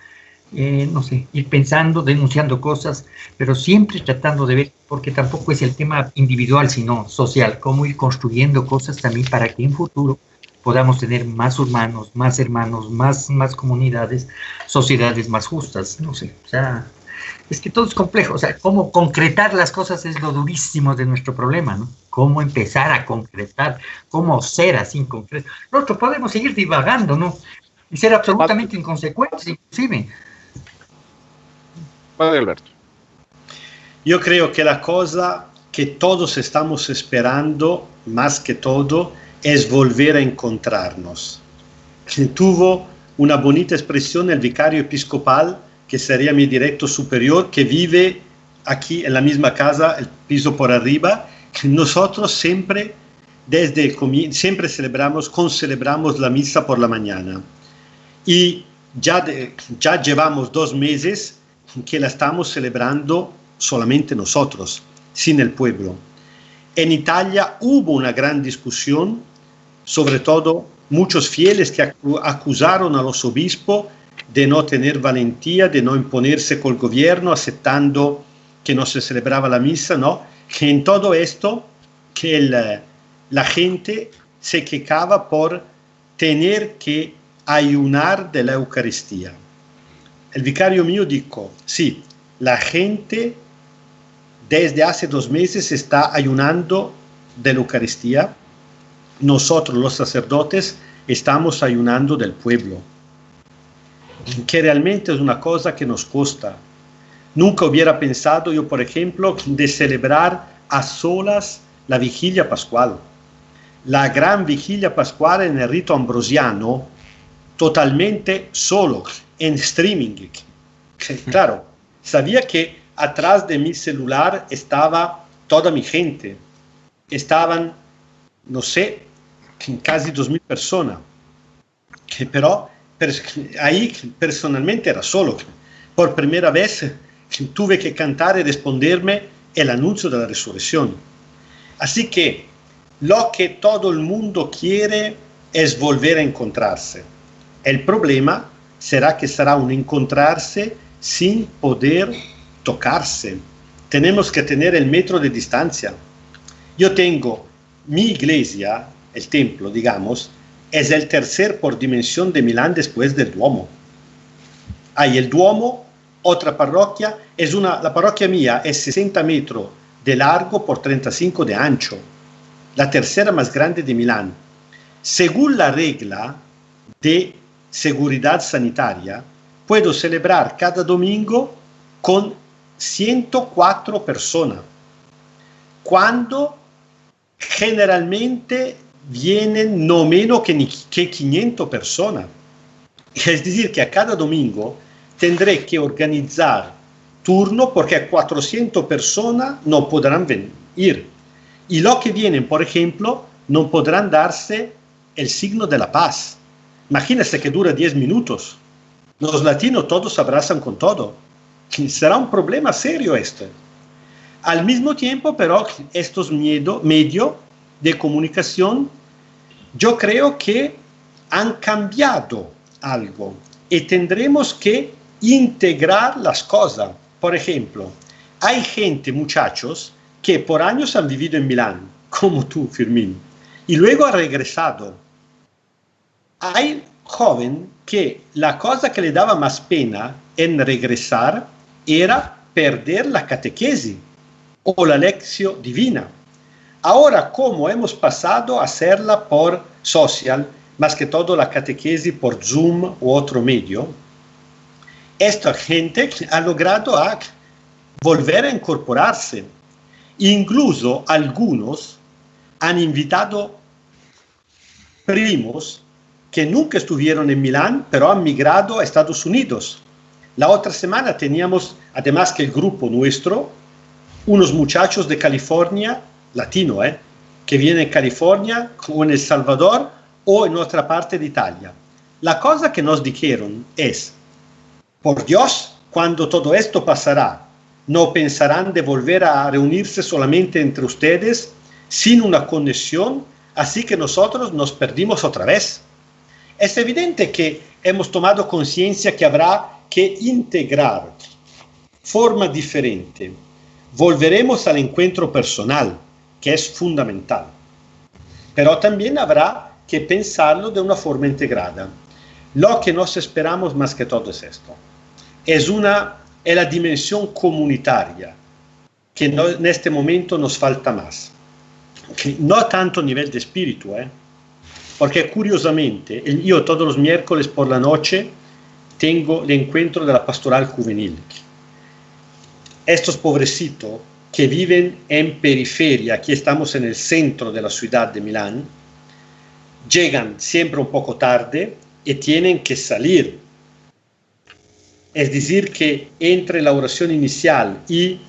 no sé, ir pensando, denunciando cosas, pero siempre tratando de ver, porque tampoco es el tema individual, sino social, cómo ir construyendo cosas también para que en futuro podamos tener más hermanos, más comunidades, sociedades más justas, no sé, o sea, es que todo es complejo, o sea, cómo concretar las cosas es lo durísimo de nuestro problema, ¿no? Cómo empezar a concretar, cómo ser así concreto. Nosotros podemos seguir divagando, ¿no? Y ser absolutamente inconsecuentes, inclusive. Padre Alberto. Yo creo que la cosa que todos estamos esperando, más que todo, es volver a encontrarnos. Tuvo una bonita expresión el vicario episcopal, que sería mi directo superior, que vive aquí en la misma casa, el piso por arriba. Nosotros siempre, siempre concelebramos la misa por la mañana. Y ya llevamos 2 meses que la estamos celebrando solamente nosotros, sin el pueblo. En Italia hubo una gran discusión, sobre todo muchos fieles que acusaron a los obispos de no tener valentía, de no imponerse con el gobierno, aceptando que no se celebraba la misa, ¿no? Que en todo esto, que la gente se quejaba por tener que ayunar de la Eucaristía. El vicario mío dijo, sí, la gente desde hace 2 meses está ayunando de la Eucaristía, nosotros los sacerdotes estamos ayunando del pueblo. que realmente es una cosa que nos cuesta. Nunca hubiera pensado yo, por ejemplo, de celebrar a solas la vigilia pascual. La gran vigilia pascual en el rito ambrosiano, totalmente solo, en streaming. Claro, sabía que atrás de mi celular estaba toda mi gente. Estaban, no sé, casi 2.000 personas. Pero ahí personalmente era solo. Por primera vez tuve que cantar y responderme el anuncio de la resurrección. Así que lo que todo el mundo quiere es volver a encontrarse. El problema será que será un encontrarse sin poder tocarse. Tenemos que tener el metro de distancia. Yo tengo mi iglesia, el templo, digamos, es el tercer por dimensión de Milán después del Duomo. Hay el Duomo, otra parroquia, la parroquia mía es 60 metros de largo por 35 de ancho, la tercera más grande de Milán. Según la regla de seguridad sanitaria, puedo celebrar cada domingo con 104 personas, cuando generalmente vienen no menos que 500 personas. Es decir, que a cada domingo tendré que organizar turno porque 400 personas no podrán venir. Y los que vienen, por ejemplo, no podrán darse el signo de la paz. Imagínense que dura 10 minutos. Los latinos todos se abrazan con todo. Será un problema serio esto. Al mismo tiempo, pero, estos medios de comunicación, yo creo que han cambiado algo y tendremos que integrar las cosas. Por ejemplo, hay gente, muchachos, que por años han vivido en Milán, como tú, Fermín, y luego ha regresado. Hay joven que la cosa que le daba más pena en regresar era perder la catequesis o la lección divina. Ahora, como hemos pasado a hacerla por social, más que todo la catequesis por Zoom u otro medio, esta gente ha logrado volver a incorporarse. Incluso algunos han invitado primos que nunca estuvieron en Milán, pero han migrado a Estados Unidos. La otra semana teníamos, además que el grupo nuestro, unos muchachos de California, latino, que vienen en California o en El Salvador o en otra parte de Italia. La cosa que nos dijeron es, por Dios, cuando todo esto pasará, no pensarán de volver a reunirse solamente entre ustedes sin una conexión, así que nosotros nos perdimos otra vez. Es evidente que hemos tomado conciencia que habrá que integrar forma diferente. Volveremos al encuentro personal, que es fundamental. Pero también habrá que pensarlo de una forma integrada. Lo que nos esperamos más que todo es esto. Es la dimensión comunitaria que en este momento nos falta más. No tanto a nivel de espíritu, porque curiosamente, yo todos los miércoles por la noche tengo el encuentro de la pastoral juvenil. Estos pobrecitos que viven en periferia, aquí estamos en el centro de la ciudad de Milán, llegan siempre un poco tarde y tienen que salir. Es decir, que entre la oración inicial y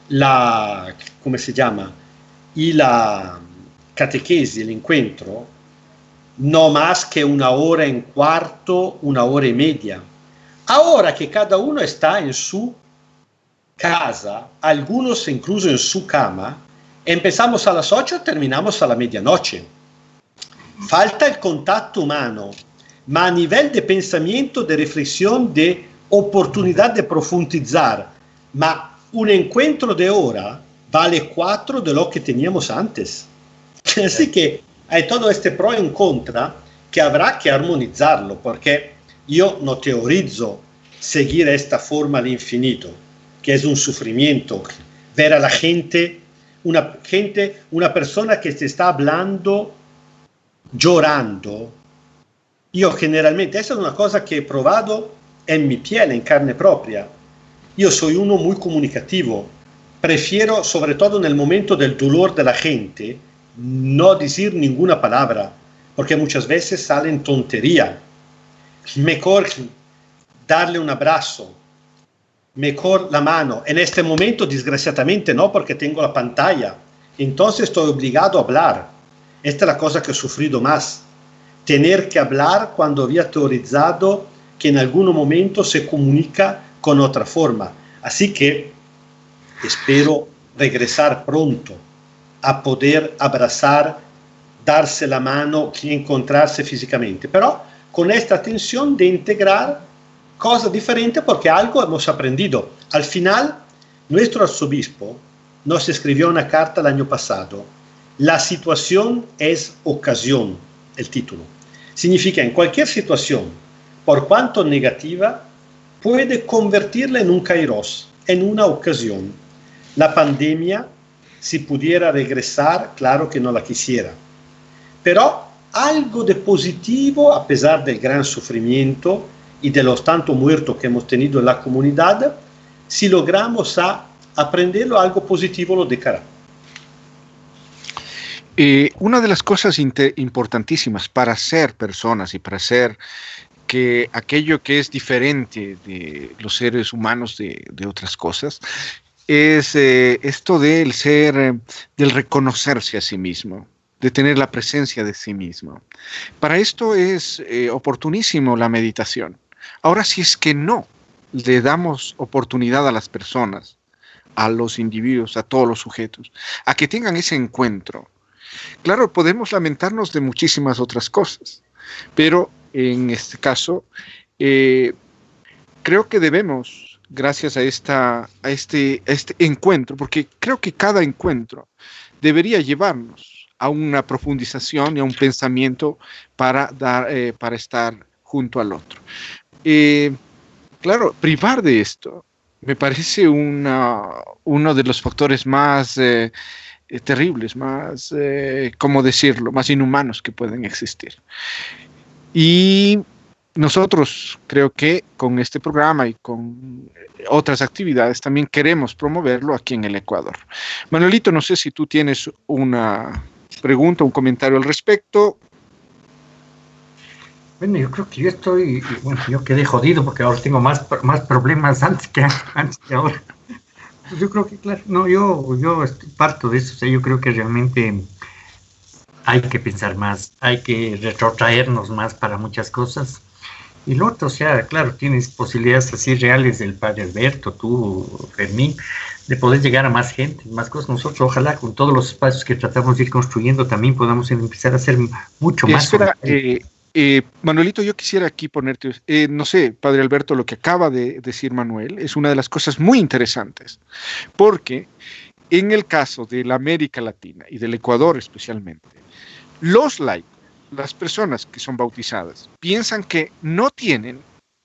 la, ¿cómo se llama? Y la catequesis, el encuentro, no más que 1 hora y cuarto, 1 hora y media. Ahora que cada uno está en su casa, algunos incluso en su cama, empezamos a las 8, terminamos a la medianoche. Falta el contacto humano, pero a nivel de pensamiento, de reflexión, de oportunidad de profundizar, pero un encuentro de hora vale 4 de lo que teníamos antes. Así que hay todo este pro y en contra que habrá que armonizarlo, porque yo no teorizo seguir esta forma al infinito, que es un sufrimiento, ver a la gente, una persona que te está hablando llorando. Yo generalmente, esa es una cosa que he probado en mi piel, en carne propia. Yo soy uno muy comunicativo. Prefiero, sobre todo en el momento del dolor de la gente, no decir ninguna palabra, porque muchas veces salen tontería. Mejor darle un abrazo, mejor la mano. En este momento, desgraciadamente, no, porque tengo la pantalla. Entonces estoy obligado a hablar. Esta es la cosa que he sufrido más. Tener que hablar cuando había teorizado que en algún momento se comunica con otra forma. Así que espero regresar pronto a poder abrazar, darse la mano y encontrarse físicamente. Pero con esta tensión de integrar cosas diferentes porque algo hemos aprendido. Al final, nuestro arzobispo nos escribió una carta el año pasado. La situación es ocasión, el título. Significa en cualquier situación, por cuanto negativa, puede convertirla en un kairos, en una ocasión. La pandemia, si pudiera regresar, claro que no la quisiera. Pero algo de positivo, a pesar del gran sufrimiento y de los tantos muertos que hemos tenido en la comunidad, si logramos aprenderlo, algo positivo lo dejará. Una de las cosas importantísimas para ser personas y para ser que aquello que es diferente de los seres humanos de otras cosas es esto del del reconocerse a sí mismo, de tener la presencia de sí mismo. Para esto es oportunísimo la meditación. Ahora, si es que no le damos oportunidad a las personas, a los individuos, a todos los sujetos, a que tengan ese encuentro, claro, podemos lamentarnos de muchísimas otras cosas, pero en este caso, creo que debemos, gracias a este encuentro, porque creo que cada encuentro debería llevarnos a una profundización y a un pensamiento para estar junto al otro. Claro, privar de esto me parece uno de los factores más terribles, más, ¿cómo decirlo?, más inhumanos que pueden existir. Y nosotros creo que con este programa y con otras actividades también queremos promoverlo aquí en el Ecuador. Manuelito, no sé si tú tienes una pregunta, un comentario al respecto. Bueno, yo creo que yo quedé jodido porque ahora tengo más problemas antes que ahora. Pues yo creo que, claro, no, yo parto de eso, o sea, yo creo que realmente hay que pensar más, hay que retrotraernos más para muchas cosas. Y lo otro, o sea, claro, tienes posibilidades así reales del padre Alberto, tú, Fermín, de poder llegar a más gente, más cosas. Nosotros, ojalá, con todos los espacios que tratamos de ir construyendo, también podamos empezar a hacer mucho más. Espera, Manuelito, yo quisiera aquí ponerte, no sé, padre Alberto, lo que acaba de decir Manuel es una de las cosas muy interesantes, porque en el caso de la América Latina y del Ecuador especialmente, los laicos, las personas que son bautizadas, piensan que no tienen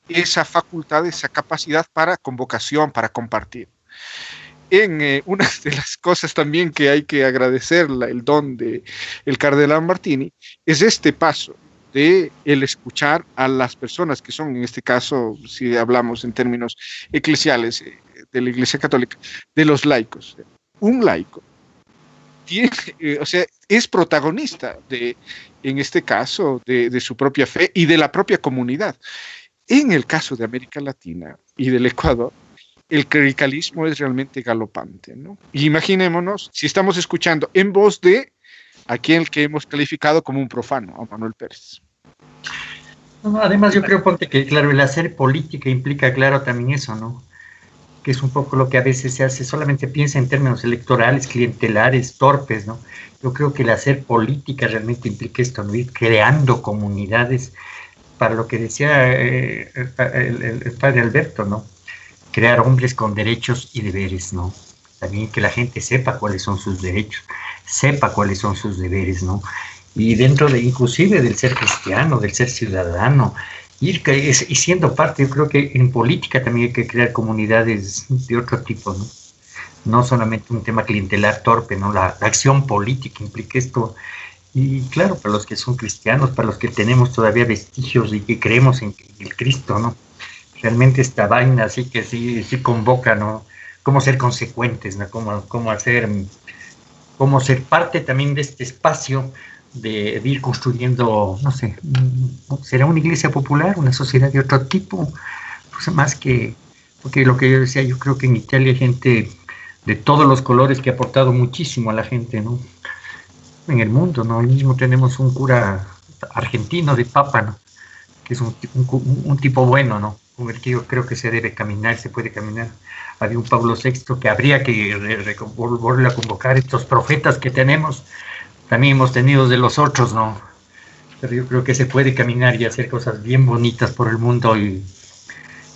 esa facultad, esa capacidad para convocación, para compartir. Una de las cosas también que hay que agradecer, el don del cardenal Martini, es este paso de el escuchar a las personas que son, en este caso, si hablamos en términos eclesiales de la Iglesia Católica, de los laicos. Un laico tiene, o sea, es protagonista en este caso, de su propia fe y de la propia comunidad. En el caso de América Latina y del Ecuador, el clericalismo es realmente galopante, ¿no? Y imaginémonos si estamos escuchando en voz de aquel que hemos calificado como un profano, a Manuel Pérez. No, además yo creo, Ponte, que claro, el hacer política implica, claro, también eso, ¿no? Que es un poco lo que a veces se hace, solamente piensa en términos electorales, clientelares, torpes, ¿no? Yo creo que el hacer política realmente implica esto, ¿no? Ir creando comunidades, para lo que decía el padre Alberto, ¿no? Crear hombres con derechos y deberes, ¿no? También que la gente sepa cuáles son sus derechos, sepa cuáles son sus deberes, ¿no? Y dentro de, inclusive, del ser cristiano, del ser ciudadano, y siendo parte, yo creo que en política también hay que crear comunidades de otro tipo, ¿no? No solamente un tema clientelar torpe, ¿no? La acción política implica esto. Y claro, para los que son cristianos, para los que tenemos todavía vestigios y que creemos en el Cristo, ¿no? realmente esta vaina sí que sí convoca, ¿no? Cómo ser consecuentes, ¿no? Cómo ser parte también de este espacio de ir construyendo, no sé, ¿será una iglesia popular, una sociedad de otro tipo? Pues más que, porque lo que yo decía, yo creo que en Italia hay gente de todos los colores que ha aportado muchísimo a la gente, ¿no? En el mundo, ¿no? Hoy mismo tenemos un cura argentino de Papa, ¿no? Que es un tipo bueno, ¿no? Con el que yo creo que se debe caminar, se puede caminar. Había un Pablo VI que habría que volver a convocar estos profetas que tenemos, también hemos tenido de los otros, ¿no? Pero yo creo que se puede caminar y hacer cosas bien bonitas por el mundo, y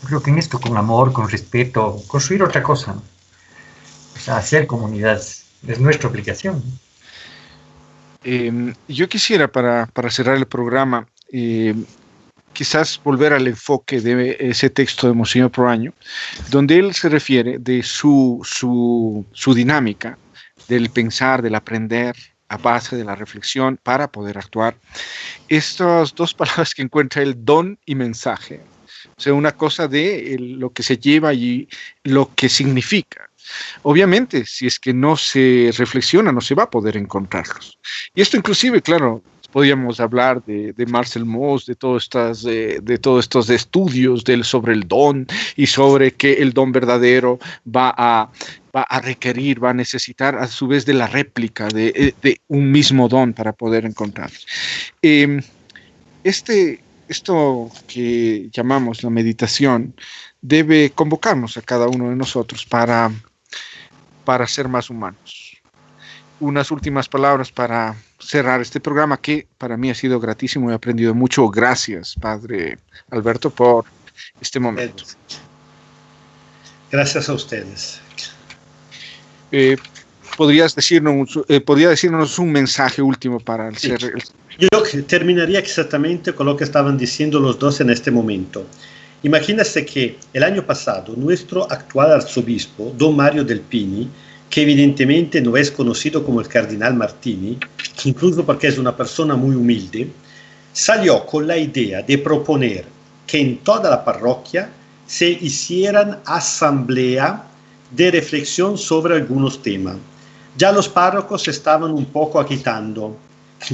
yo creo que en esto, con amor, con respeto, construir otra cosa, ¿no? O sea, hacer comunidades es nuestra obligación, ¿no? Yo quisiera, para cerrar el programa, quizás volver al enfoque de ese texto de Monseñor Proaño, donde él se refiere de su dinámica del pensar, del aprender a base de la reflexión para poder actuar. Estas dos palabras que encuentra el don y mensaje, o sea, una cosa de lo que se lleva y lo que significa. Obviamente, si es que no se reflexiona, no se va a poder encontrarlos. Y esto inclusive, claro, podríamos hablar de Marcel Mauss, de todos estos estudios sobre el don y sobre que el don verdadero va a requerir, va a necesitar a su vez de la réplica de un mismo don para poder encontrarlo. Esto que llamamos la meditación debe convocarnos a cada uno de nosotros para ser más humanos. Unas últimas palabras para cerrar este programa, que para mí ha sido gratísimo y he aprendido mucho. Gracias, Padre Alberto, por este momento. Gracias a ustedes. ¿Podría decirnos un mensaje último para el cierre? Yo terminaría exactamente con lo que estaban diciendo los dos en este momento. Imagínese que el año pasado nuestro actual arzobispo, don Mario Delpini, que evidentemente no es conocido como el Cardinal Martini, incluso porque es una persona muy humilde, salió con la idea de proponer que en toda la parroquia se hicieran asamblea de reflexión sobre algunos temas. Ya los párrocos estaban un poco agitando,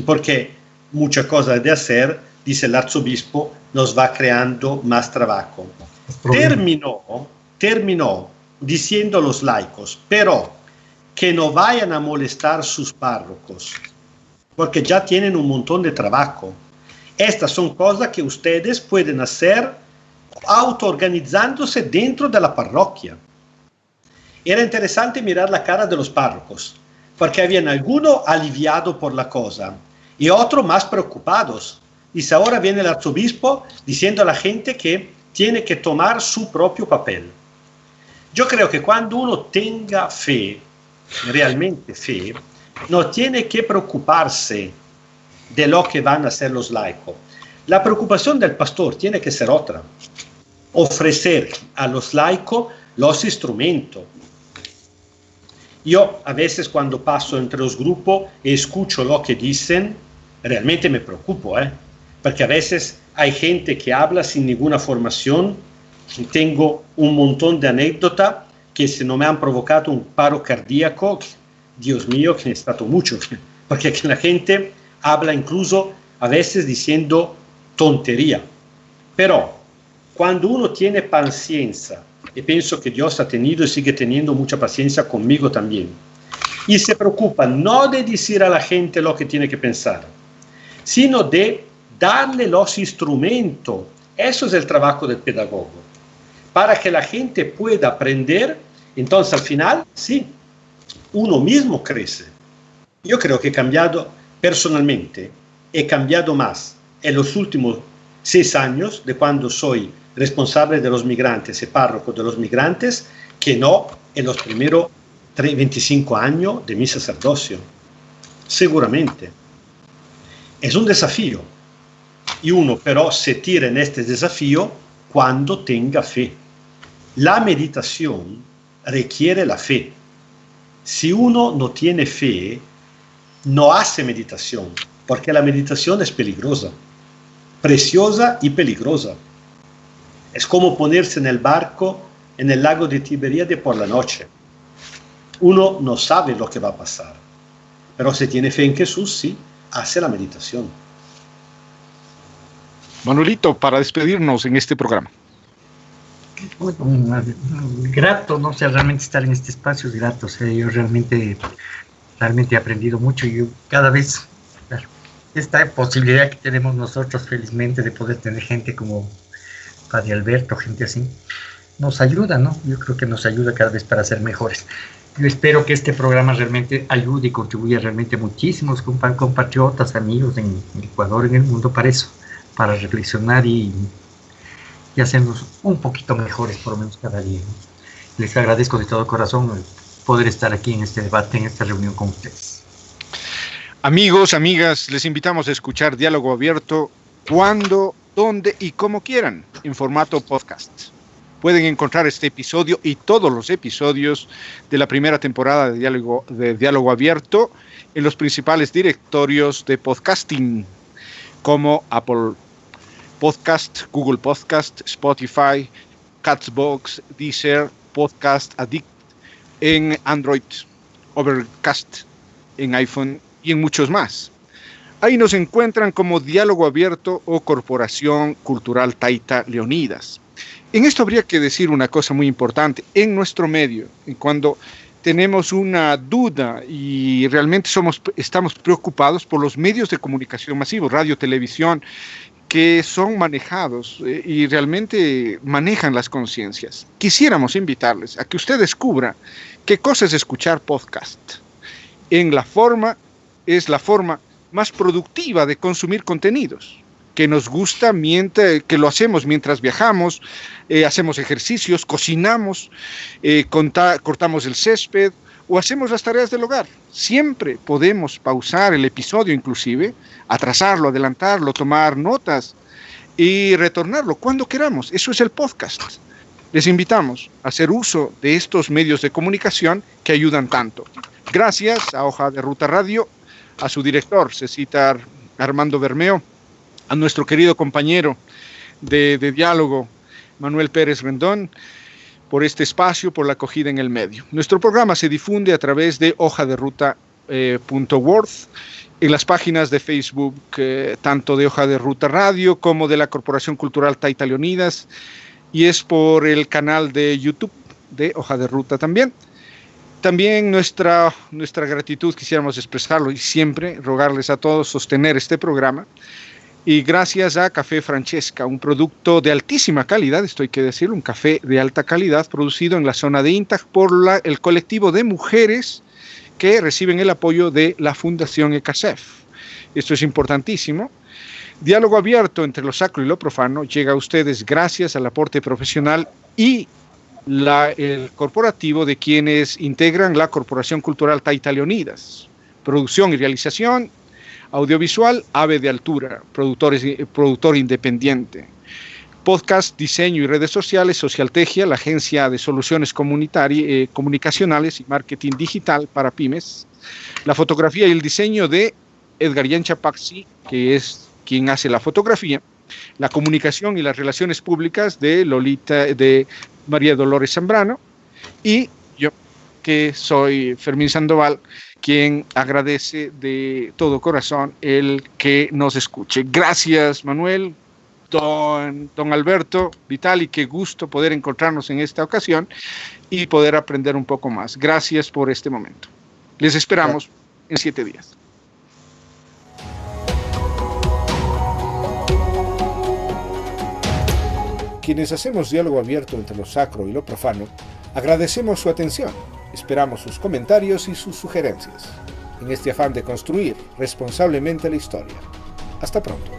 porque mucha cosa de hacer, dice el arzobispo, nos va creando más trabajo. Terminó diciendo a los laicos, pero que no vayan a molestar sus párrocos, porque ya tienen un montón de trabajo. Estas son cosas que ustedes pueden hacer autoorganizándose dentro de la parroquia. Era interesante mirar la cara de los párrocos, porque habían algunos aliviados por la cosa y otros más preocupados. Dice, ahora viene el arzobispo diciendo a la gente que tiene que tomar su propio papel. Yo creo que cuando uno tenga fe, realmente fe, no tiene que preocuparse de lo que van a hacer los laicos. La preocupación del pastor tiene que ser otra. Ofrecer a los laicos los instrumentos. Yo a veces cuando paso entre los grupos y escucho lo que dicen, realmente me preocupo, porque a veces hay gente que habla sin ninguna formación. Tengo un montón de anécdotas que se no me han provocado un paro cardíaco, Dios mío, que he estado mucho, porque la gente habla incluso a veces diciendo tontería. Pero cuando uno tiene paciencia, y pienso que Dios ha tenido y sigue teniendo mucha paciencia conmigo también, y se preocupa no de decir a la gente lo que tiene que pensar, sino de darle los instrumentos. Eso es el trabajo del pedagogo, para que la gente pueda aprender. Entonces al final, sí, uno mismo crece. Yo creo que he cambiado personalmente, he cambiado más en los últimos 6 años de cuando soy responsable de los migrantes y párroco de los migrantes, que no en los primeros 25 años de mi sacerdocio. Seguramente. Es un desafío. Y uno pero se tira en este desafío cuando tenga fe. La meditación requiere la fe. Si uno no tiene fe, no hace meditación, porque la meditación es peligrosa, preciosa y peligrosa. Es como ponerse en el barco en el lago de Tiberíades por la noche. Uno no sabe lo que va a pasar, pero si tiene fe en Jesús, sí, hace la meditación. Manuelito, para despedirnos en este programa. Bueno, grato, no sé, realmente estar en este espacio es grato. O sea, yo realmente he aprendido mucho y yo cada vez, claro, esta posibilidad que tenemos nosotros felizmente de poder tener gente como Padre Alberto, gente así, nos ayuda, ¿no? Yo creo que nos ayuda cada vez para ser mejores. Yo espero que este programa realmente ayude y contribuya realmente a muchísimos compatriotas, amigos en Ecuador, en el mundo, para eso, para reflexionar y hacernos un poquito mejores, por lo menos cada día, ¿no? Les agradezco de todo corazón poder estar aquí en este debate, en esta reunión con ustedes. Amigos, amigas, les invitamos a escuchar Diálogo Abierto cuando, dónde y como quieran, en formato podcast. Pueden encontrar este episodio y todos los episodios de la primera temporada de Diálogo Abierto en los principales directorios de podcasting, como Apple Podcast, Google Podcast, Spotify, Castbox, Deezer, Podcast Addict, en Android, Overcast, en iPhone y en muchos más. Ahí nos encuentran como Diálogo Abierto o Corporación Cultural Taita Leonidas. En esto habría que decir una cosa muy importante. En nuestro medio, cuando tenemos una duda y realmente estamos preocupados por los medios de comunicación masivos, radio, televisión, que son manejados y realmente manejan las conciencias. Quisiéramos invitarles a que usted descubra qué cosa es escuchar podcast. Es la forma más productiva de consumir contenidos, que nos gusta que lo hacemos mientras viajamos, hacemos ejercicios, cocinamos, cortamos el césped o hacemos las tareas del hogar. Siempre podemos pausar el episodio, inclusive, atrasarlo, adelantarlo, tomar notas y retornarlo cuando queramos. Eso es el podcast. Les invitamos a hacer uso de estos medios de comunicación que ayudan tanto. Gracias a Hoja de Ruta Radio, a su director, Cecita Armando Bermeo, a nuestro querido compañero de diálogo, Manuel Pérez Rendón, por este espacio, por la acogida en el medio. Nuestro programa se difunde a través de hojaderuta.org, en las páginas de Facebook, tanto de Hoja de Ruta Radio como de la Corporación Cultural Taita Leonidas, y es por el canal de YouTube de Hoja de Ruta también. También nuestra gratitud quisiéramos expresarlo y siempre rogarles a todos sostener este programa. Y gracias a Café Francesca, un producto de altísima calidad, esto hay que decirlo, un café de alta calidad producido en la zona de INTAC por el colectivo de mujeres que reciben el apoyo de la Fundación ECASEF. Esto es importantísimo. Diálogo Abierto entre lo sacro y lo profano llega a ustedes gracias al aporte profesional y el corporativo de quienes integran la Corporación Cultural Taita Leonidas. Producción y realización audiovisual, Ave de Altura, productor independiente. Podcast, diseño y redes sociales, Socialtegia, la agencia de soluciones comunicacionales y marketing digital para pymes. La fotografía y el diseño de Edgar Yanchapaxi, que es quien hace la fotografía. La comunicación y las relaciones públicas de María Dolores Zambrano. Y yo, que soy Fermín Sandoval, quien agradece de todo corazón el que nos escuche. Gracias, Manuel, don Alberto, Vitali, qué gusto poder encontrarnos en esta ocasión y poder aprender un poco más. Gracias por este momento. Les esperamos en 7 días. Quienes hacemos Diálogo Abierto entre lo sacro y lo profano, agradecemos su atención. Esperamos sus comentarios y sus sugerencias, en este afán de construir responsablemente la historia. Hasta pronto.